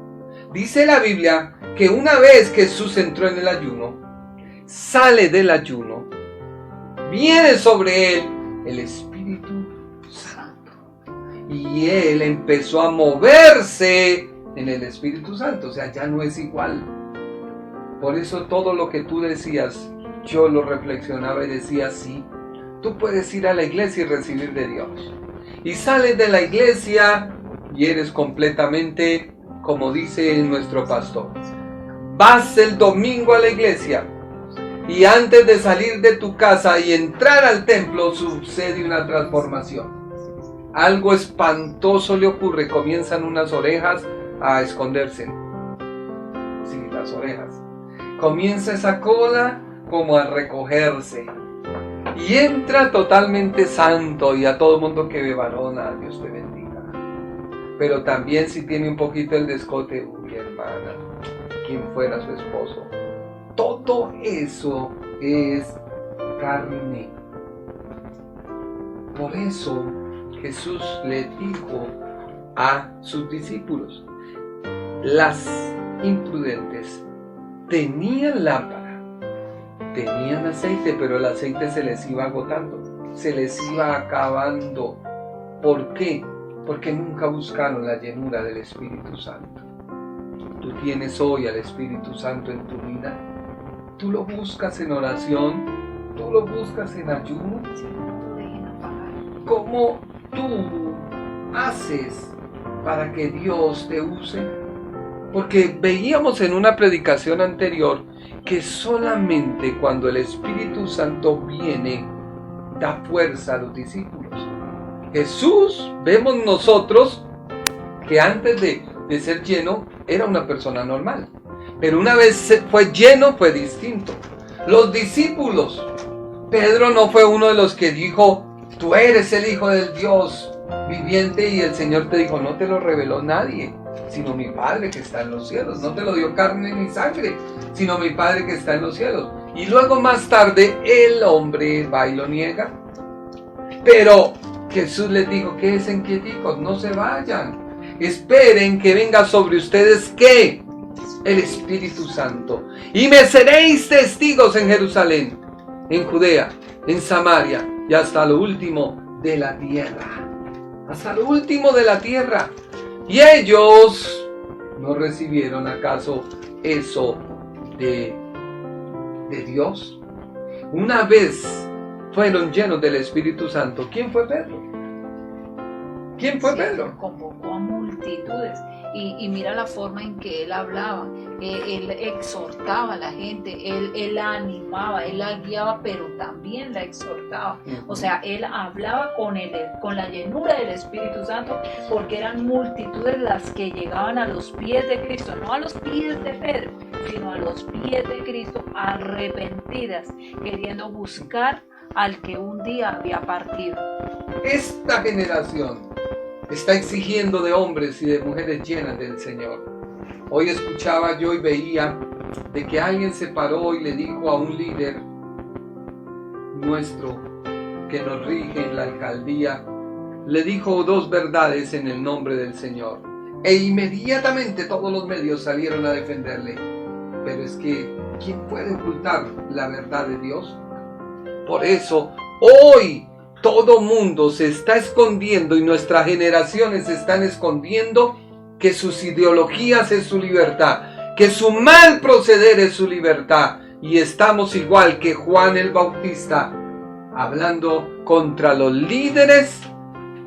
Dice la Biblia que una vez que Jesús entró en el ayuno, sale del ayuno, viene sobre él el Espíritu Santo. Y él empezó a moverse en el Espíritu Santo. O sea, ya no es igual. Por eso todo lo que tú decías, yo lo reflexionaba y decía, sí, tú puedes ir a la iglesia y recibir de Dios. Y sales de la iglesia y eres completamente, como dice nuestro pastor, vas el domingo a la iglesia y antes de salir de tu casa y entrar al templo sucede una transformación. Algo espantoso le ocurre, comienzan unas orejas a esconderse. Sí, las orejas. Comienza esa cola como a recogerse. Y entra totalmente santo y a todo mundo que ve varona, Dios te bendiga. Pero también si tiene un poquito el descote, uy hermana, quien fuera su esposo. Todo eso es carne. Por eso Jesús le dijo a sus discípulos, las imprudentes tenían lámpara, tenían aceite, pero el aceite se les iba agotando, se les iba acabando. ¿Por qué? Porque nunca buscaron la llenura del Espíritu Santo. Tú tienes hoy al Espíritu Santo en tu vida. Tú lo buscas en oración, tú lo buscas en ayuno. ¿Cómo tú haces para que Dios te use? Porque veíamos en una predicación anterior que solamente cuando el Espíritu Santo viene, da fuerza a los discípulos. Jesús, vemos nosotros que antes de ser lleno era una persona normal, pero una vez fue lleno fue distinto. Los discípulos, Pedro no fue uno de los que dijo: tú eres el Hijo del Dios viviente, y el Señor te dijo: no te lo reveló nadie, sino mi Padre que está en los cielos. No te lo dio carne ni sangre, sino mi Padre que está en los cielos. Y luego más tarde el hombre va y lo niega. Pero Jesús les dijo: quédense quieticos, no se vayan, esperen que venga sobre ustedes, ¿qué? El Espíritu Santo. Y me seréis testigos en Jerusalén, en Judea, en Samaria y hasta lo último de la tierra. Hasta lo último de la tierra. Y ellos no recibieron acaso eso de Dios. Una vez fueron llenos del Espíritu Santo, ¿quién fue Pedro? ¿Quién fue Pedro? Convocó a multitudes. Y mira la forma en que él hablaba. Él exhortaba a la gente, él la animaba, él la guiaba, pero también la exhortaba. O sea, él hablaba con la llenura del Espíritu Santo, porque eran multitudes las que llegaban a los pies de Cristo, no a los pies de Pedro, sino a los pies de Cristo, arrepentidas, queriendo buscar al que un día había partido. Esta generación está exigiendo de hombres y de mujeres llenas del Señor. Hoy escuchaba yo y veía de que alguien se paró y le dijo a un líder nuestro que nos rige en la alcaldía, le dijo dos verdades en el nombre del Señor. E inmediatamente todos los medios salieron a defenderle. Pero es que, ¿quién puede ocultar la verdad de Dios? Por eso, hoy todo mundo se está escondiendo y nuestras generaciones se están escondiendo que sus ideologías es su libertad, que su mal proceder es su libertad. Y estamos igual que Juan el Bautista, hablando contra los líderes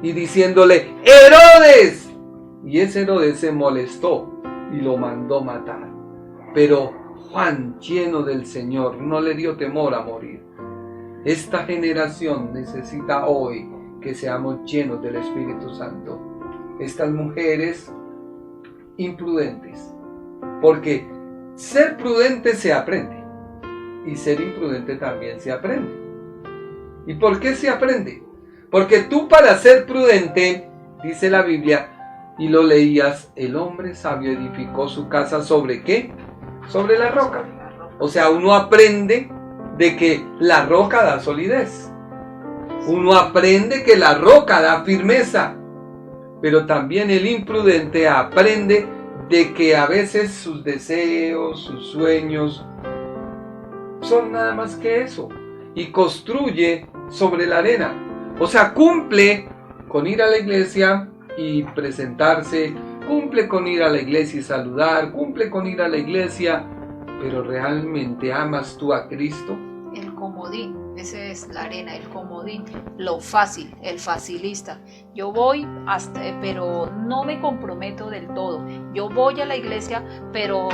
y diciéndole: Herodes. Y ese Herodes se molestó y lo mandó matar. Pero Juan, lleno del Señor, no le dio temor a morir. Esta generación necesita hoy que seamos llenos del Espíritu Santo. Estas mujeres imprudentes, porque ser prudente se aprende y ser imprudente también se aprende. ¿Y por qué se aprende? Porque tú, para ser prudente, dice la Biblia, y lo leías, el hombre sabio edificó su casa ¿sobre qué? Sobre la roca. O sea, uno aprende de que la roca da solidez. Uno aprende que la roca da firmeza. Pero también el imprudente aprende de que a veces sus deseos, sus sueños son nada más que eso. Y construye sobre la arena. O sea, cumple con ir a la iglesia y presentarse, cumple con ir a la iglesia y saludar, cumple con ir a la iglesia, pero ¿realmente amas tú a Cristo? El comodín, ese es la arena, el comodín, lo fácil, el facilista. Yo voy pero no me comprometo del todo. Yo voy a la iglesia, pero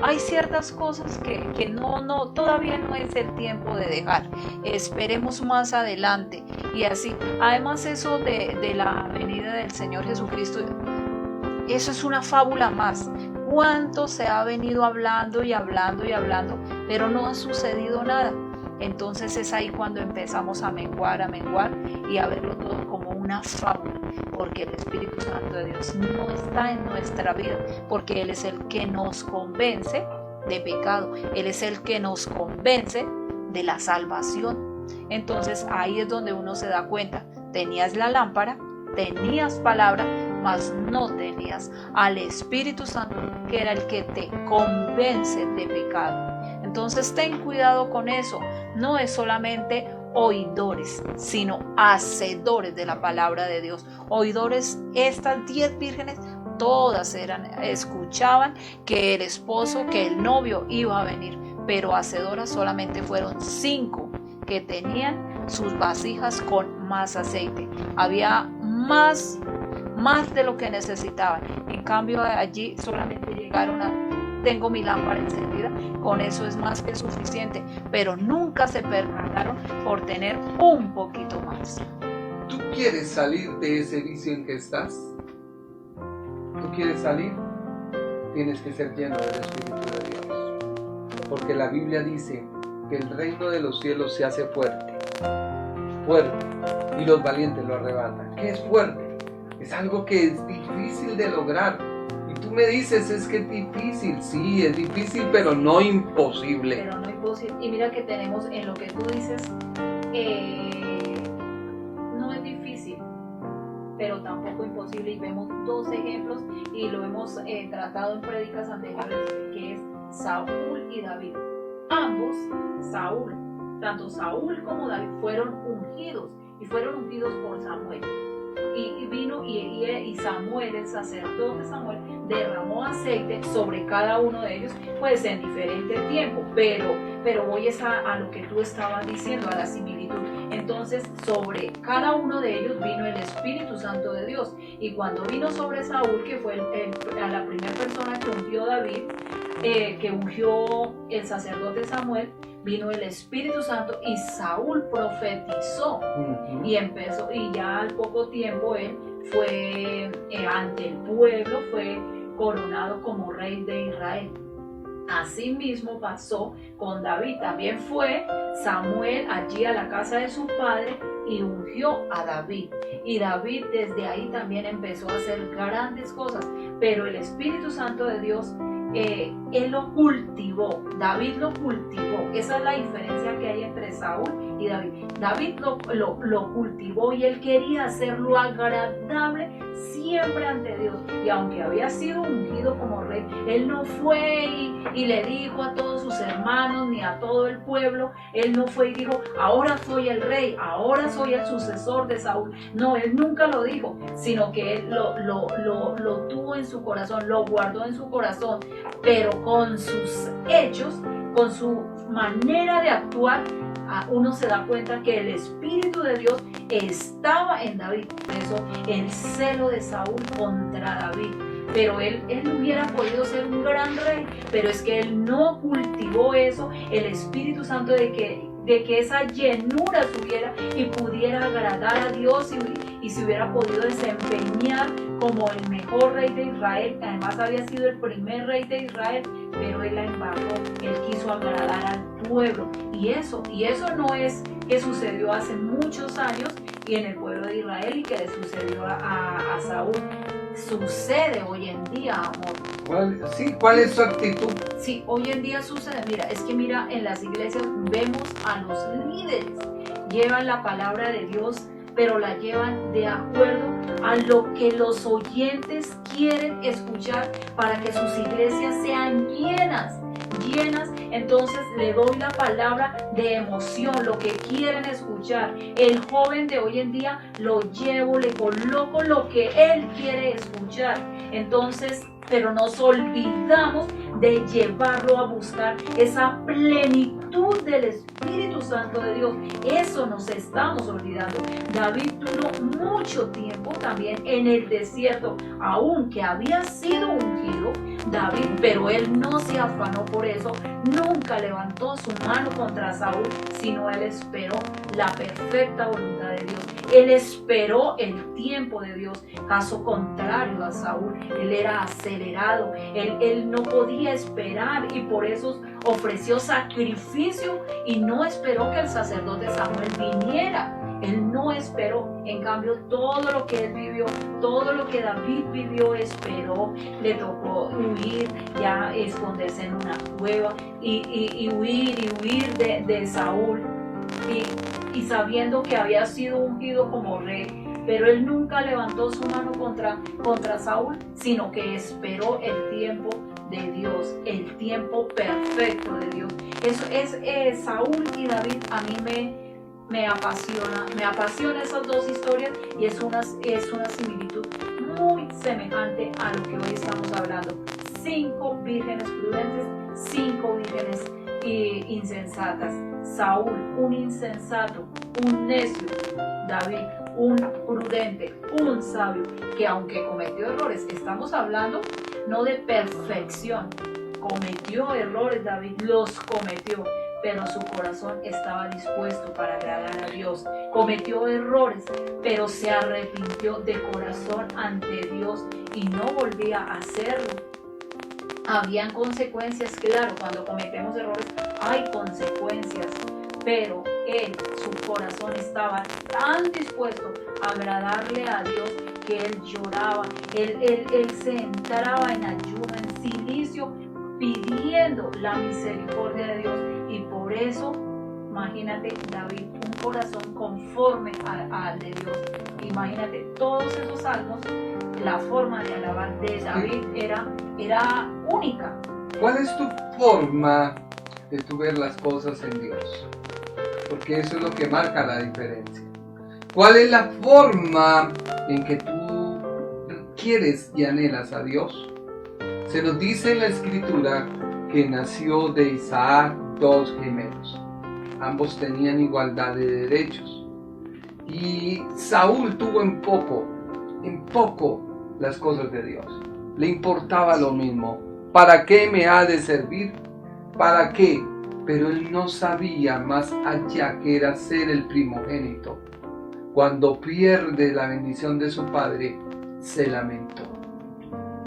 hay ciertas cosas que no, todavía no es el tiempo de dejar. Esperemos más adelante. Y así, además eso de la venida del Señor Jesucristo, eso es una fábula más. ¿Cuánto se ha venido hablando y hablando y hablando, pero no ha sucedido nada? Entonces es ahí cuando empezamos a menguar y a verlo todo como una fábula, porque el Espíritu Santo de Dios no está en nuestra vida, porque Él es el que nos convence de pecado, Él es el que nos convence de la salvación. Entonces ahí es donde uno se da cuenta, tenías la lámpara, tenías palabra, mas no tenías al Espíritu Santo, que era el que te convence de pecado. Entonces ten cuidado con eso. No es solamente oidores, sino hacedores de la palabra de Dios. Oidores, estas 10 vírgenes, todas escuchaban que el esposo, que el novio iba a venir, pero hacedoras solamente fueron 5 que tenían sus vasijas con más aceite. Había más más de lo que necesitaban. En cambio allí solamente llegaron a: tengo mi lámpara encendida, con eso es más que suficiente, pero nunca se percataron por tener un poquito más. ¿Tú quieres salir de ese vicio en que estás? ¿Tú quieres salir? Tienes que ser lleno del Espíritu de Dios. Porque la Biblia dice que el reino de los cielos se hace fuerte, y los valientes lo arrebatan. ¿Qué es fuerte? Es algo que es difícil de lograr. Y tú me dices, es que es difícil. Sí, es difícil, pero no imposible. Pero no imposible. Y mira que tenemos en lo que tú dices, no es difícil, pero tampoco imposible. Y vemos dos ejemplos y lo hemos tratado en prédicas anteriores, que es Saúl y David. Ambos, tanto Saúl como David, fueron ungidos, y fueron ungidos por Samuel. Y vino y Samuel, el sacerdote Samuel, derramó aceite sobre cada uno de ellos, pues en diferente tiempo, pero voy a lo que tú estabas diciendo, a la similitud. Entonces sobre cada uno de ellos vino el Espíritu Santo de Dios, y cuando vino sobre Saúl, que fue a la primera persona que ungió David, que ungió el sacerdote Samuel, vino el Espíritu Santo y Saúl profetizó. Y empezó, y ya al poco tiempo él fue ante el pueblo, fue coronado como rey de Israel. Asimismo pasó con David. También fue Samuel allí a la casa de su padre y ungió a David. Y David desde ahí también empezó a hacer grandes cosas. Pero el Espíritu Santo de Dios, él lo cultivó. David lo cultivó. Esa es la diferencia que hay entre Saúl y David. David lo cultivó, y él quería hacerlo agradable siempre ante Dios. Y aunque había sido ungido como rey, él no fue y le dijo a todos sus hermanos ni a todo el pueblo, él no fue y dijo: ahora soy el rey, ahora soy el sucesor de Saúl. No, él nunca lo dijo, sino que él lo tuvo en su corazón, lo guardó en su corazón, pero con sus hechos, con su manera de actuar, uno se da cuenta que el Espíritu de Dios estaba en David. Por eso el celo de Saúl contra David. Pero él hubiera podido ser un gran rey, pero es que él no cultivó eso, el Espíritu Santo, de que esa llenura subiera y pudiera agradar a Dios, y se hubiera podido desempeñar como el mejor rey de Israel. Además había sido el primer rey de Israel, pero él la embarcó, él quiso agradar al pueblo. Y eso no es que sucedió hace muchos años y en el pueblo de Israel, y que le sucedió a Saúl. Sucede hoy en día, amor. ¿Cuál es su actitud? Sí, hoy en día sucede. Mira, en las iglesias vemos a los líderes, llevan la palabra de Dios, pero la llevan de acuerdo a lo que los oyentes quieren escuchar para que sus iglesias sean llenas. Entonces le doy la palabra de emoción, lo que quieren escuchar. El joven de hoy en día lo llevo, le coloco lo que él quiere escuchar. Entonces, pero nos olvidamos de llevarlo a buscar esa plenitud del Espíritu Santo de Dios. Eso nos estamos olvidando. David duró mucho tiempo también en el desierto, aunque había sido ungido David, pero él no se afanó por eso, nunca levantó su mano contra Saúl, sino él esperó la perfecta voluntad de Dios. Él esperó el tiempo de Dios. Caso contrario a Saúl, él era acelerado, él no podía esperar, y por eso ofreció sacrificio y no esperó que el sacerdote Samuel viniera. Él no esperó. En cambio, todo lo que él vivió, todo lo que David vivió, esperó. Le tocó huir, ya esconderse en una cueva y huir de Saúl, y sabiendo que había sido ungido como rey. Pero él nunca levantó su mano contra Saúl, sino que esperó el tiempo de Dios, el tiempo perfecto de Dios. Eso es Saúl y David. A mí me apasiona esas dos historias, y es una similitud muy semejante a lo que hoy estamos hablando. 5 vírgenes prudentes, 5 vírgenes insensatas. Saúl, un insensato, un necio. David, un prudente, un sabio, que aunque cometió errores, estamos hablando no de perfección, cometió errores David, los cometió, pero su corazón estaba dispuesto para agradar a Dios. Cometió errores, pero se arrepintió de corazón ante Dios y no volvía a hacerlo. Habían consecuencias, claro, cuando cometemos errores hay consecuencias, pero su corazón estaba tan dispuesto a agradarle a Dios que él lloraba, él se entraba en ayuno, en silicio, pidiendo la misericordia de Dios. Y por eso, imagínate, David, un corazón conforme al de Dios. Imagínate, todos esos salmos, la forma de alabar de David era única. ¿Cuál es tu forma de tu ver las cosas en Dios? Porque eso es lo que marca la diferencia. ¿Cuál es la forma en que tú quieres y anhelas a Dios? Se nos dice en la Escritura que nació de Isaac 2 gemelos. Ambos tenían igualdad de derechos. Y Saúl tuvo en poco las cosas de Dios. Le importaba lo mismo. ¿Para qué me ha de servir? ¿Para qué? Pero él no sabía más allá que era ser el primogénito. Cuando pierde la bendición de su padre, se lamentó.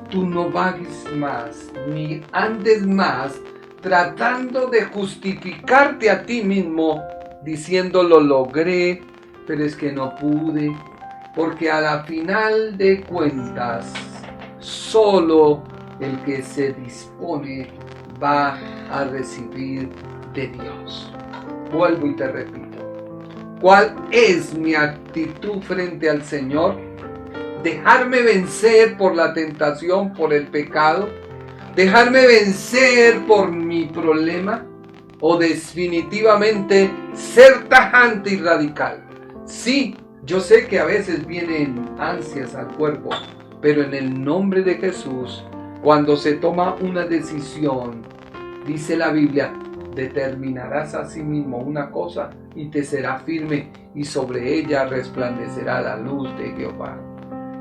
Tú no vagues más, ni andes más, tratando de justificarte a ti mismo, diciendo lo logré, pero es que no pude, porque a la final de cuentas, solo el que se dispone va a recibir de Dios. Vuelvo y te repito, ¿cuál es mi actitud frente al Señor? ¿Dejarme vencer por la tentación, por el pecado? ¿Dejarme vencer por mi problema? ¿O definitivamente ser tajante y radical? Sí, yo sé que a veces vienen ansias al cuerpo, pero en el nombre de Jesús, cuando se toma una decisión, dice la Biblia, determinarás a sí mismo una cosa y te será firme, y sobre ella resplandecerá la luz de Jehová.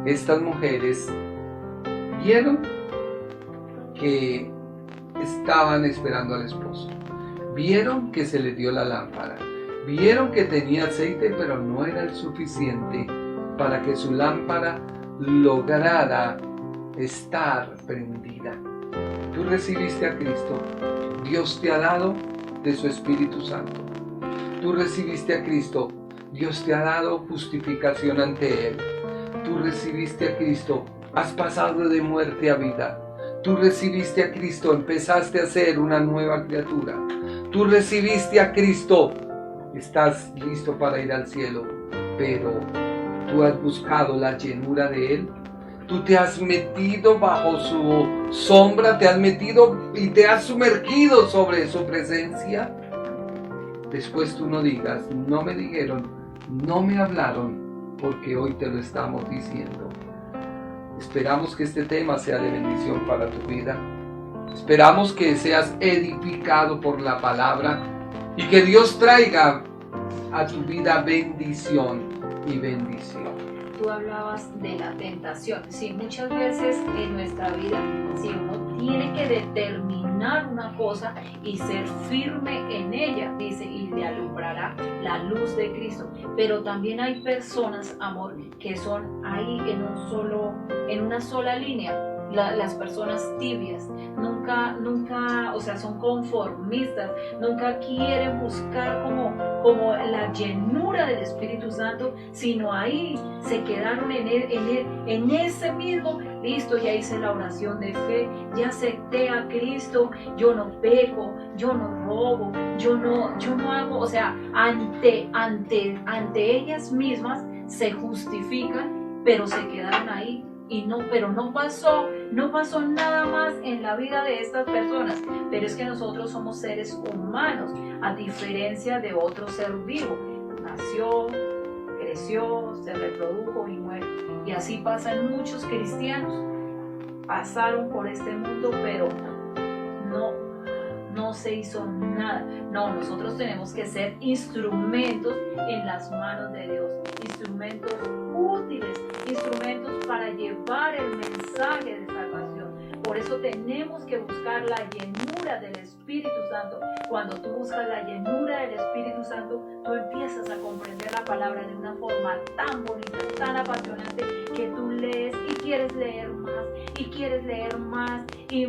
Estas mujeres vieron que estaban esperando al esposo, vieron que se le dio la lámpara, vieron que tenía aceite, pero no era el suficiente para que su lámpara lograra estar prendida. Tú recibiste a Cristo, Dios te ha dado de su Espíritu Santo. Tú recibiste a Cristo, Dios te ha dado justificación ante Él. Tú recibiste a Cristo, has pasado de muerte a vida. Tú recibiste a Cristo, empezaste a ser una nueva criatura. Tú recibiste a Cristo, estás listo para ir al cielo, pero tú has buscado la llenura de Él. Tú te has metido bajo su sombra, te has metido y te has sumergido sobre su presencia. Después tú no digas, no me dijeron, no me hablaron, porque hoy te lo estamos diciendo. Esperamos que este tema sea de bendición para tu vida. Esperamos que seas edificado por la palabra y que Dios traiga a tu vida bendición y bendición. Tú hablabas de la tentación. Sí, muchas veces en nuestra vida, si uno tiene que determinar una cosa y ser firme en ella, dice, y le alumbrará la luz de Cristo. Pero también hay personas, amor, que son ahí en una sola línea. Las personas tibias, nunca, o sea, son conformistas, nunca quieren buscar como la llenura del Espíritu Santo, sino ahí se quedaron en ese mismo, listo, ya hice la oración de fe, ya acepté a Cristo, yo no peco, yo no robo, yo no hago, o sea, ante ellas mismas se justifican, pero se quedaron ahí. Pero no pasó nada más en la vida de estas personas. Pero es que nosotros somos seres humanos, a diferencia de otro ser vivo. Nació, creció, se reprodujo y muere. Y así pasan muchos cristianos. Pasaron por este mundo, pero no se hizo nada. No, nosotros tenemos que ser instrumentos en las manos de Dios. instrumentos útiles, instrumentos para llevar el mensaje de salvación. Por eso tenemos que buscar la llenura del Espíritu Santo. Cuando tú buscas la llenura del Espíritu Santo, tú empiezas a comprender la palabra de una forma tan bonita, tan apasionante, que tú lees y quieres leer más, y quieres leer más, y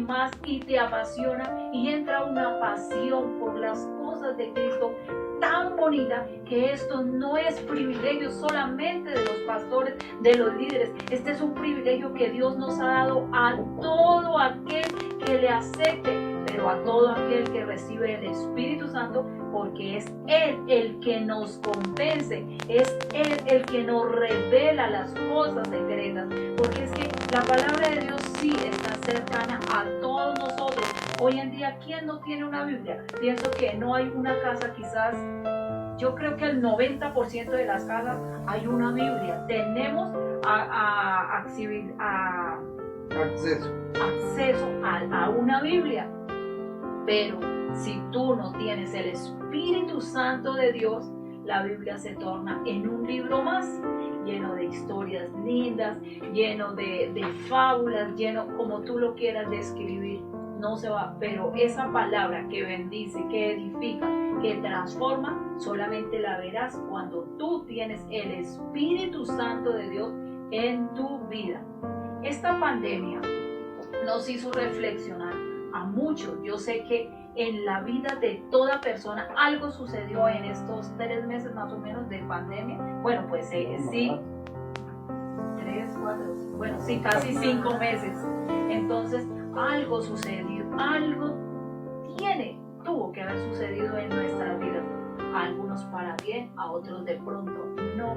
te apasiona, y entra una pasión por las cosas de Cristo tan bonita, que esto no es privilegio solamente de los pastores, de los líderes. Este es un privilegio que Dios nos ha dado a todo aquel que le acepte, pero a todo aquel que recibe el Espíritu Santo, porque es Él el que nos convence, es Él el que nos revela las cosas secretas, porque es que la palabra de Dios sí está cercana a todos nosotros. Hoy en día, ¿quién no tiene una Biblia? Pienso que no hay una casa, quizás, yo creo que el 90% de las casas hay una Biblia. Tenemos acceso a una Biblia. Pero si tú no tienes el Espíritu Santo de Dios, la Biblia se torna en un libro más, lleno de historias lindas, lleno de fábulas, lleno como tú lo quieras describir. No se va, pero esa palabra que bendice, que edifica, que transforma, solamente la verás cuando tú tienes el Espíritu Santo de Dios en tu vida. Esta pandemia nos hizo reflexionar a muchos. Yo sé que en la vida de toda persona algo sucedió en estos 3 meses más o menos de pandemia. Bueno, pues sí, 3, 4, bueno, sí, casi 5 meses. Entonces, algo sucedió, algo tuvo que haber sucedido en nuestras vidas. A algunos para bien, a otros de pronto no,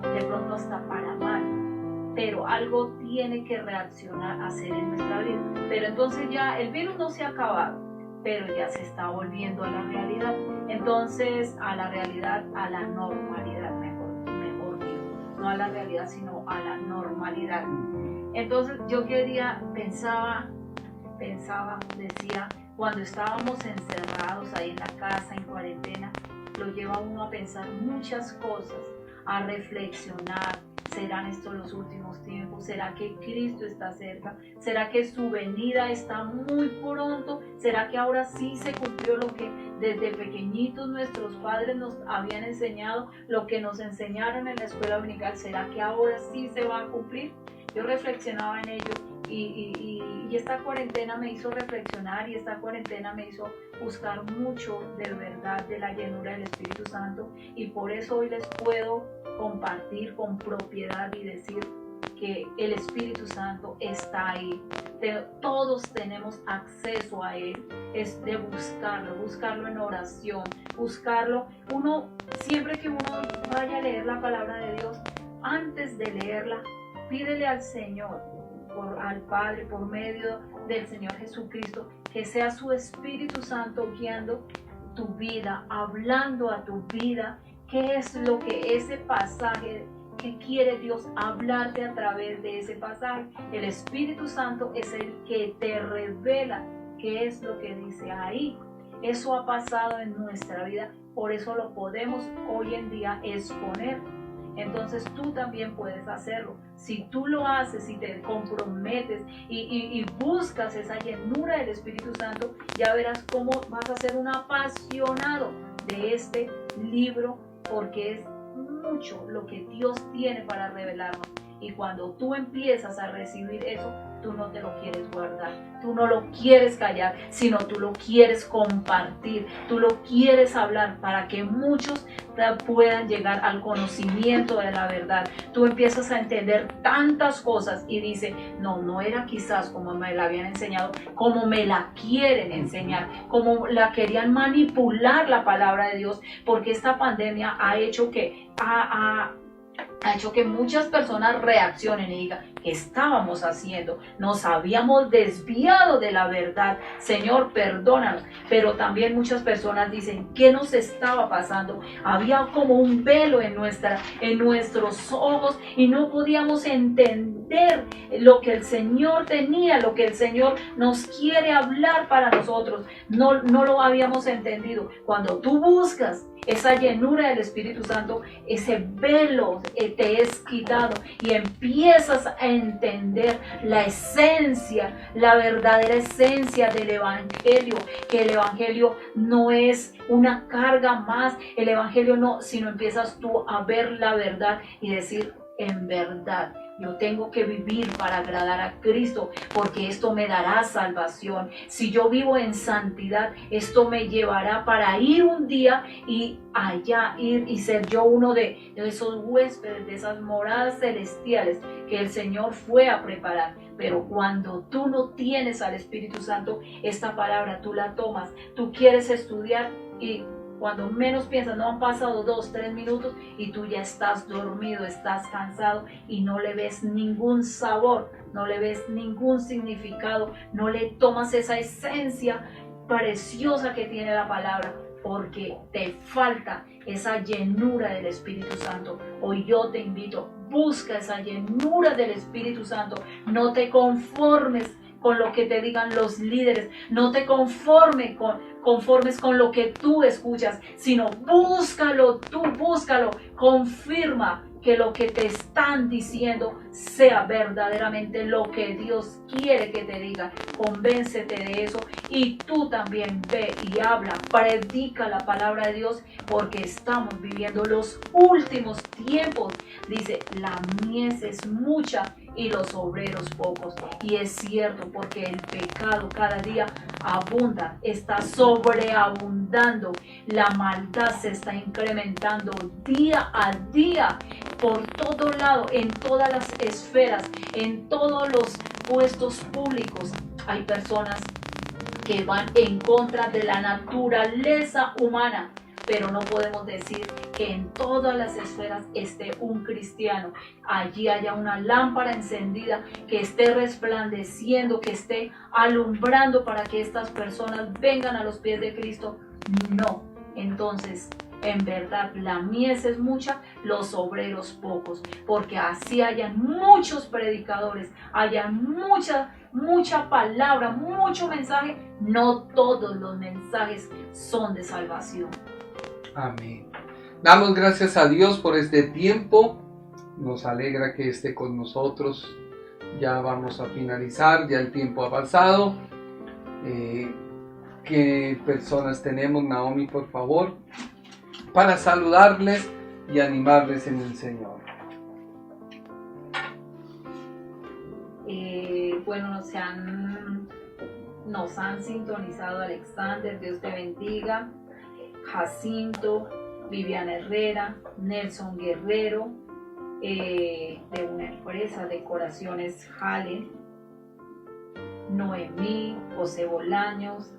de pronto hasta para mal. Pero algo tiene que reaccionar a hacer en nuestra vida. Pero entonces ya el virus no se ha acabado, pero ya se está volviendo a la realidad. Entonces, a la realidad, a la normalidad, mejor digo. No a la realidad, sino a la normalidad. Entonces, yo pensaba, decía, cuando estábamos encerrados ahí en la casa, en cuarentena, lo lleva uno a pensar muchas cosas, a reflexionar. ¿Serán estos los últimos tiempos? ¿Será que Cristo está cerca? ¿Será que su venida está muy pronto? ¿Será que ahora sí se cumplió lo que desde pequeñitos nuestros padres nos habían enseñado, lo que nos enseñaron en la escuela dominical? ¿Será que ahora sí se va a cumplir? Yo reflexionaba en ello y esta cuarentena me hizo reflexionar, y esta cuarentena me hizo buscar mucho de verdad de la llenura del Espíritu Santo, y por eso hoy les puedo compartir con propiedad y decir que el Espíritu Santo está ahí. Todos tenemos acceso a Él. Es de buscarlo en oración, buscarlo. Siempre que uno vaya a leer la palabra de Dios, antes de leerla, pídele al Señor, al Padre, por medio del Señor Jesucristo, que sea su Espíritu Santo guiando tu vida, hablando a tu vida. ¿Qué es lo que ese pasaje, que quiere Dios hablarte a través de ese pasaje? El Espíritu Santo es el que te revela qué es lo que dice ahí. Eso ha pasado en nuestra vida, por eso lo podemos hoy en día exponer. Entonces tú también puedes hacerlo. Si tú lo haces, si te comprometes y buscas esa llenura del Espíritu Santo, ya verás cómo vas a ser un apasionado de este libro, porque es mucho lo que Dios tiene para revelarnos. Y cuando tú empiezas a recibir eso, tú no te lo quieres guardar, tú no lo quieres callar, sino tú lo quieres compartir, tú lo quieres hablar para que muchos puedan llegar al conocimiento de la verdad. Tú empiezas a entender tantas cosas y dices, no era quizás como me la habían enseñado, como me la quieren enseñar, como la querían manipular la palabra de Dios, porque esta pandemia ha hecho que ha hecho que muchas personas reaccionen y digan, ¿qué estábamos haciendo? Nos habíamos desviado de la verdad. Señor, perdónanos. Pero también muchas personas dicen, ¿qué nos estaba pasando? Había como un velo en nuestros ojos y no podíamos entender lo que el Señor tenía, lo que el Señor nos quiere hablar para nosotros. No lo habíamos entendido. Cuando tú buscas esa llenura del Espíritu Santo, ese velo te es quitado y empiezas a entender la esencia, la verdadera esencia del Evangelio, que el Evangelio no es una carga más, el Evangelio no, sino empiezas tú a ver la verdad y decir, en verdad, yo tengo que vivir para agradar a Cristo, porque esto me dará salvación. Si yo vivo en santidad, esto me llevará para ir un día y allá ir y ser yo uno de esos huéspedes, de esas moradas celestiales que el Señor fue a preparar. Pero cuando tú no tienes al Espíritu Santo, esta palabra tú la tomas, tú quieres estudiar y cuando menos piensas, no han pasado 2, 3 minutos y tú ya estás dormido, estás cansado y no le ves ningún sabor, no le ves ningún significado, no le tomas esa esencia preciosa que tiene la palabra, porque te falta esa llenura del Espíritu Santo. Hoy yo te invito, busca esa llenura del Espíritu Santo, no te conformes con lo que te digan los líderes, no te conformes con lo que tú escuchas, sino búscalo, confirma que lo que te están diciendo sea verdaderamente lo que Dios quiere que te diga. Convéncete de eso y tú también ve y habla, predica la palabra de Dios, porque estamos viviendo los últimos tiempos. Dice, la mies es mucha y los obreros pocos. Y es cierto, porque el pecado cada día abunda, está sobreabundando, la maldad se está incrementando día a día, por todo lado, en todas las esferas, en todos los puestos públicos. Hay personas que van en contra de la naturaleza humana, pero no podemos decir que en todas las esferas esté un cristiano. Allí haya una lámpara encendida que esté resplandeciendo, que esté alumbrando para que estas personas vengan a los pies de Cristo. No. Entonces, en verdad, la mies es mucha, los obreros pocos, porque así hayan muchos predicadores, hayan mucha palabra, mucho mensaje, no todos los mensajes son de salvación. Amén. Damos gracias a Dios por este tiempo. Nos alegra que esté con nosotros. Ya vamos a finalizar, ya el tiempo ha pasado. ¿Qué personas tenemos, Naomi, por favor, para saludarles y animarles en el Señor? Bueno, nos han sintonizado Alexander, Dios te bendiga, Jacinto, Viviana Herrera, Nelson Guerrero, de una empresa Decoraciones Jale, Noemí, José Bolaños,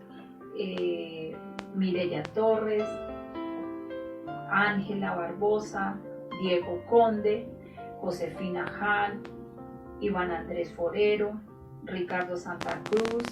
Mireya Torres, Ángela Barbosa, Diego Conde, Josefina Jal, Iván Andrés Forero, Ricardo Santa Cruz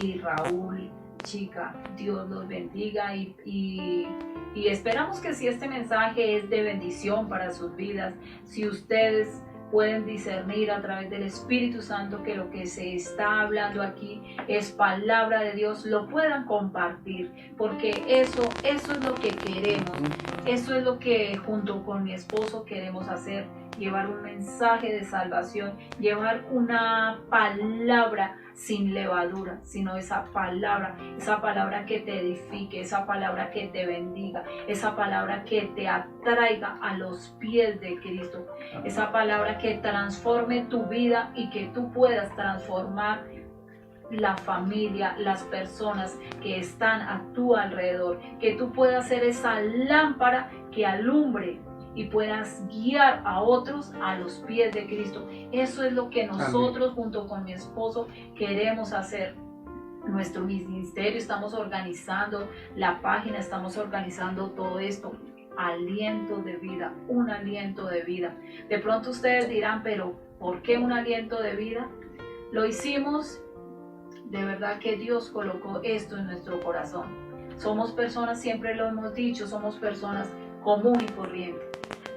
y Raúl Chica. Dios los bendiga y esperamos que si este mensaje es de bendición para sus vidas, si ustedes pueden discernir a través del Espíritu Santo que lo que se está hablando aquí es palabra de Dios, lo puedan compartir, porque eso es lo que queremos, eso es lo que junto con mi esposo queremos hacer, llevar un mensaje de salvación, llevar una palabra sin levadura, sino esa palabra que te edifique, esa palabra que te bendiga, esa palabra que te atraiga a los pies de Cristo, esa palabra que transforme tu vida y que tú puedas transformar la familia, las personas que están a tu alrededor, que tú puedas ser esa lámpara que alumbre y puedas guiar a otros a los pies de Cristo. Eso es lo que nosotros junto con mi esposo queremos hacer. Nuestro ministerio, estamos organizando la página, estamos organizando todo esto aliento de vida, un aliento de vida. De pronto ustedes dirán, pero ¿por qué un aliento de vida? Lo hicimos, de verdad que Dios colocó esto en nuestro corazón. Somos personas, siempre lo hemos dicho, somos personas común y corriente,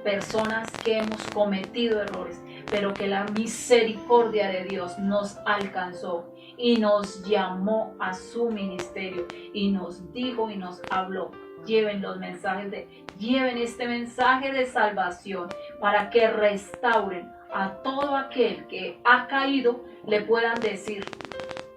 personas que hemos cometido errores, pero que la misericordia de Dios nos alcanzó y nos llamó a su ministerio y nos dijo y nos habló. Lleven este mensaje de salvación para que restauren a todo aquel que ha caído, le puedan decir: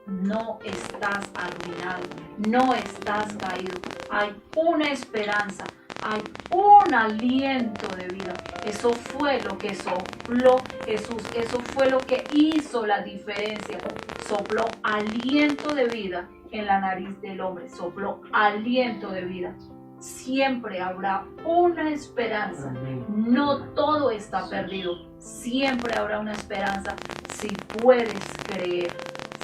no estás arruinado, no estás caído, hay una esperanza, hay un aliento de vida. Eso fue lo que sopló Jesús, eso fue lo que hizo la diferencia. Sopló aliento de vida en la nariz del hombre, sopló aliento de vida. Siempre habrá una esperanza, no todo está perdido, siempre habrá una esperanza si puedes creer,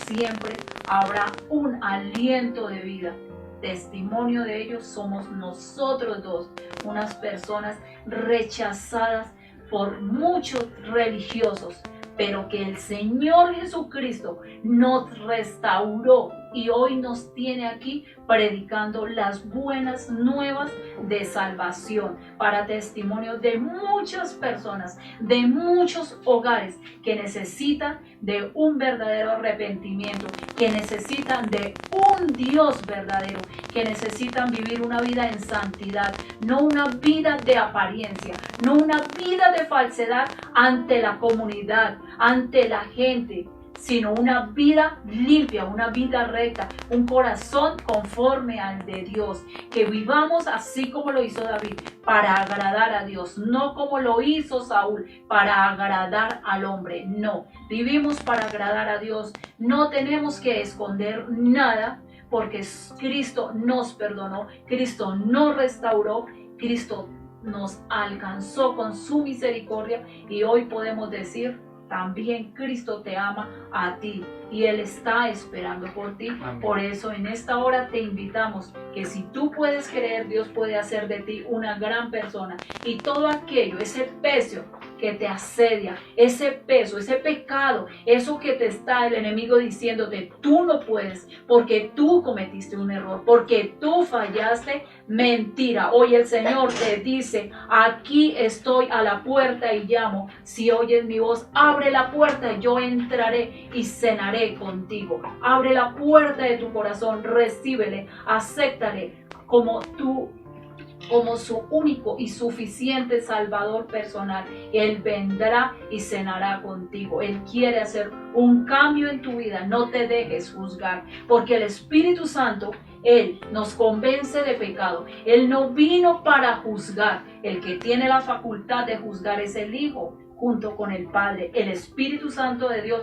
siempre habrá un aliento de vida. Testimonio de ellos somos nosotros dos, unas personas rechazadas por muchos religiosos, pero que el Señor Jesucristo nos restauró y hoy nos tiene aquí predicando las buenas nuevas de salvación para testimonio de muchas personas, de muchos hogares que necesitan de un verdadero arrepentimiento, que necesitan de un Dios verdadero, que necesitan vivir una vida en santidad, no una vida de apariencia, no una vida de falsedad ante la comunidad, ante la gente, sino una vida limpia, una vida recta, un corazón conforme al de Dios, que vivamos así como lo hizo David, para agradar a Dios, no como lo hizo Saúl, para agradar al hombre, no, vivimos para agradar a Dios, no tenemos que esconder nada, porque Cristo nos perdonó, Cristo nos restauró, Cristo nos alcanzó con su misericordia y hoy podemos decir: también Cristo te ama a ti y Él está esperando por ti. Amén. Por eso en esta hora te invitamos que si tú puedes creer, Dios puede hacer de ti una gran persona. Y todo aquello, ese peso que te asedia, ese peso, ese pecado, eso que te está el enemigo diciéndote, tú no puedes, porque tú cometiste un error, porque tú fallaste, mentira. Hoy el Señor te dice: aquí estoy a la puerta y llamo. Si oyes mi voz, abre la puerta, yo entraré y cenaré contigo. Abre la puerta de tu corazón, recíbele, acéptale como su único y suficiente Salvador personal. Él vendrá y cenará contigo. Él quiere hacer un cambio en tu vida. No te dejes juzgar, porque el Espíritu Santo, Él nos convence de pecado. Él no vino para juzgar. El que tiene la facultad de juzgar es el Hijo, junto con el Padre. El Espíritu Santo de Dios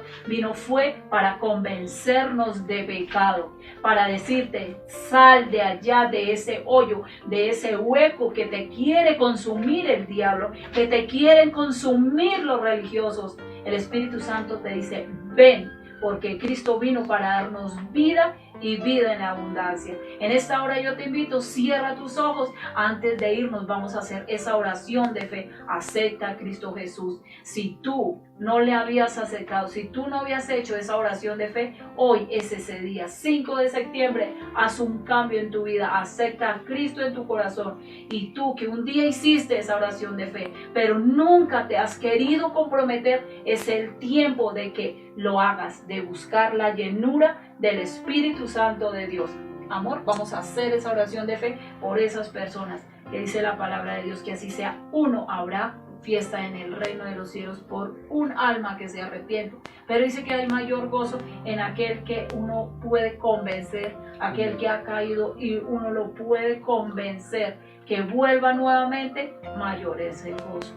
fue para convencernos de pecado, para decirte: sal de allá, de ese hoyo, de ese hueco que te quiere consumir el diablo, que te quieren consumir los religiosos. El Espíritu Santo te dice: ven, porque Cristo vino para darnos vida y vida en abundancia. En esta hora yo te invito, cierra tus ojos. Antes de irnos vamos a hacer esa oración de fe. Acepta a Cristo Jesús. Si tú no le habías acercado, si tú no habías hecho esa oración de fe, hoy es ese día, 5 de septiembre, haz un cambio en tu vida, acepta a Cristo en tu corazón. Y tú que un día hiciste esa oración de fe, pero nunca te has querido comprometer, es el tiempo de que lo hagas, de buscar la llenura del Espíritu Santo de Dios. Amor, vamos a hacer esa oración de fe por esas personas que dice la palabra de Dios, que así sea. Uno, habrá fiesta en el reino de los cielos por un alma que se arrepiente, pero dice que hay mayor gozo en aquel que uno puede convencer, aquel que ha caído y uno lo puede convencer que vuelva nuevamente, mayor es el gozo.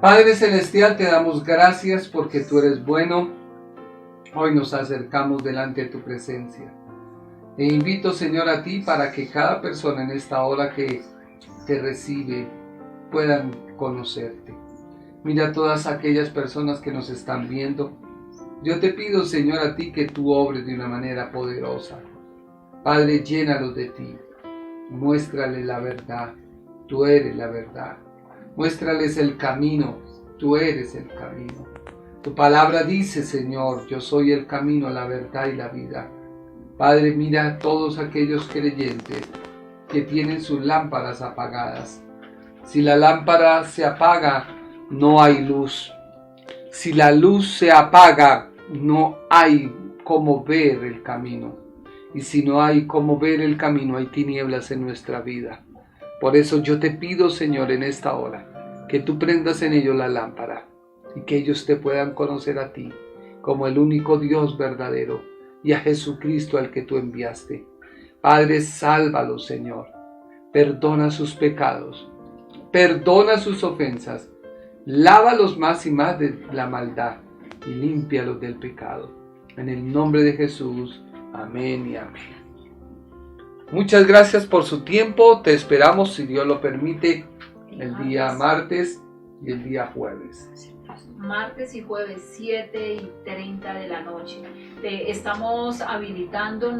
Padre Celestial, te damos gracias porque tú eres bueno. Hoy nos acercamos delante de tu presencia. E invito, Señor, a ti para que cada persona en esta hora que te recibe puedan conocerte. Mira a todas aquellas personas que nos están viendo. Yo te pido, Señor, a ti que tú obres de una manera poderosa. Padre, llénalos de ti. Muéstrale la verdad. tú eres la verdad. Muéstrales el camino, tú eres el camino. Tu palabra dice, Señor, yo soy el camino, la verdad y la vida. Padre, mira a todos aquellos creyentes que tienen sus lámparas apagadas. Si la lámpara se apaga, no hay luz. Si la luz se apaga, no hay cómo ver el camino. Y si no hay cómo ver el camino, hay tinieblas en nuestra vida. Por eso yo te pido, Señor, en esta hora, que tú prendas en ellos la lámpara y que ellos te puedan conocer a ti como el único Dios verdadero y a Jesucristo al que tú enviaste. Padre, sálvalos, Señor. Perdona sus pecados. Perdona sus ofensas. Lávalos más y más de la maldad y límpialos del pecado. En el nombre de Jesús. Amén y amén. Muchas gracias por su tiempo. Te esperamos, si Dios lo permite, el día martes y el día jueves. Martes y jueves 7:30 de la noche. Estamos habilitando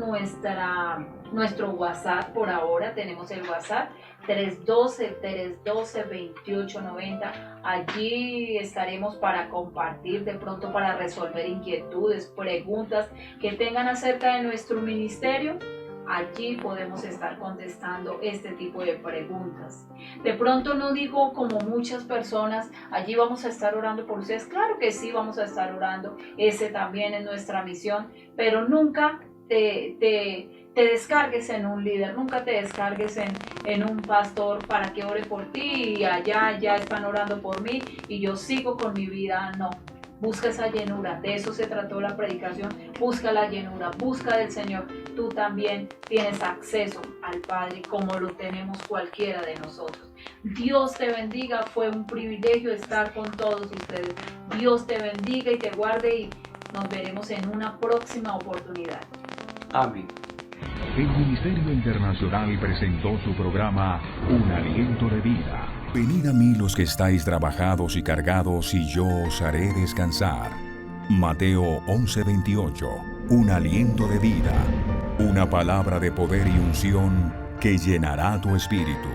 nuestro WhatsApp por ahora. Tenemos el WhatsApp 312-2890. Allí estaremos para compartir, de pronto para resolver inquietudes, preguntas que tengan acerca de nuestro ministerio. Allí podemos estar contestando este tipo de preguntas. De pronto no digo como muchas personas, allí vamos a estar orando por ustedes. Claro que sí, vamos a estar orando. Ese también es nuestra misión. Pero nunca te descargues en un líder, nunca te descargues en un pastor para que ore por ti y allá ya están orando por mí y yo sigo con mi vida. No. Busca esa llenura, de eso se trató la predicación. Busca la llenura, busca del Señor. Tú también tienes acceso al Padre como lo tenemos cualquiera de nosotros. Dios te bendiga, fue un privilegio estar con todos ustedes. Dios te bendiga y te guarde y nos veremos en una próxima oportunidad. Amén. El Ministerio Internacional presentó su programa Un Aliento de Vida. Venid a mí los que estáis trabajados y cargados, y yo os haré descansar. Mateo 11:28. Un aliento de vida. Una palabra de poder y unción que llenará tu espíritu.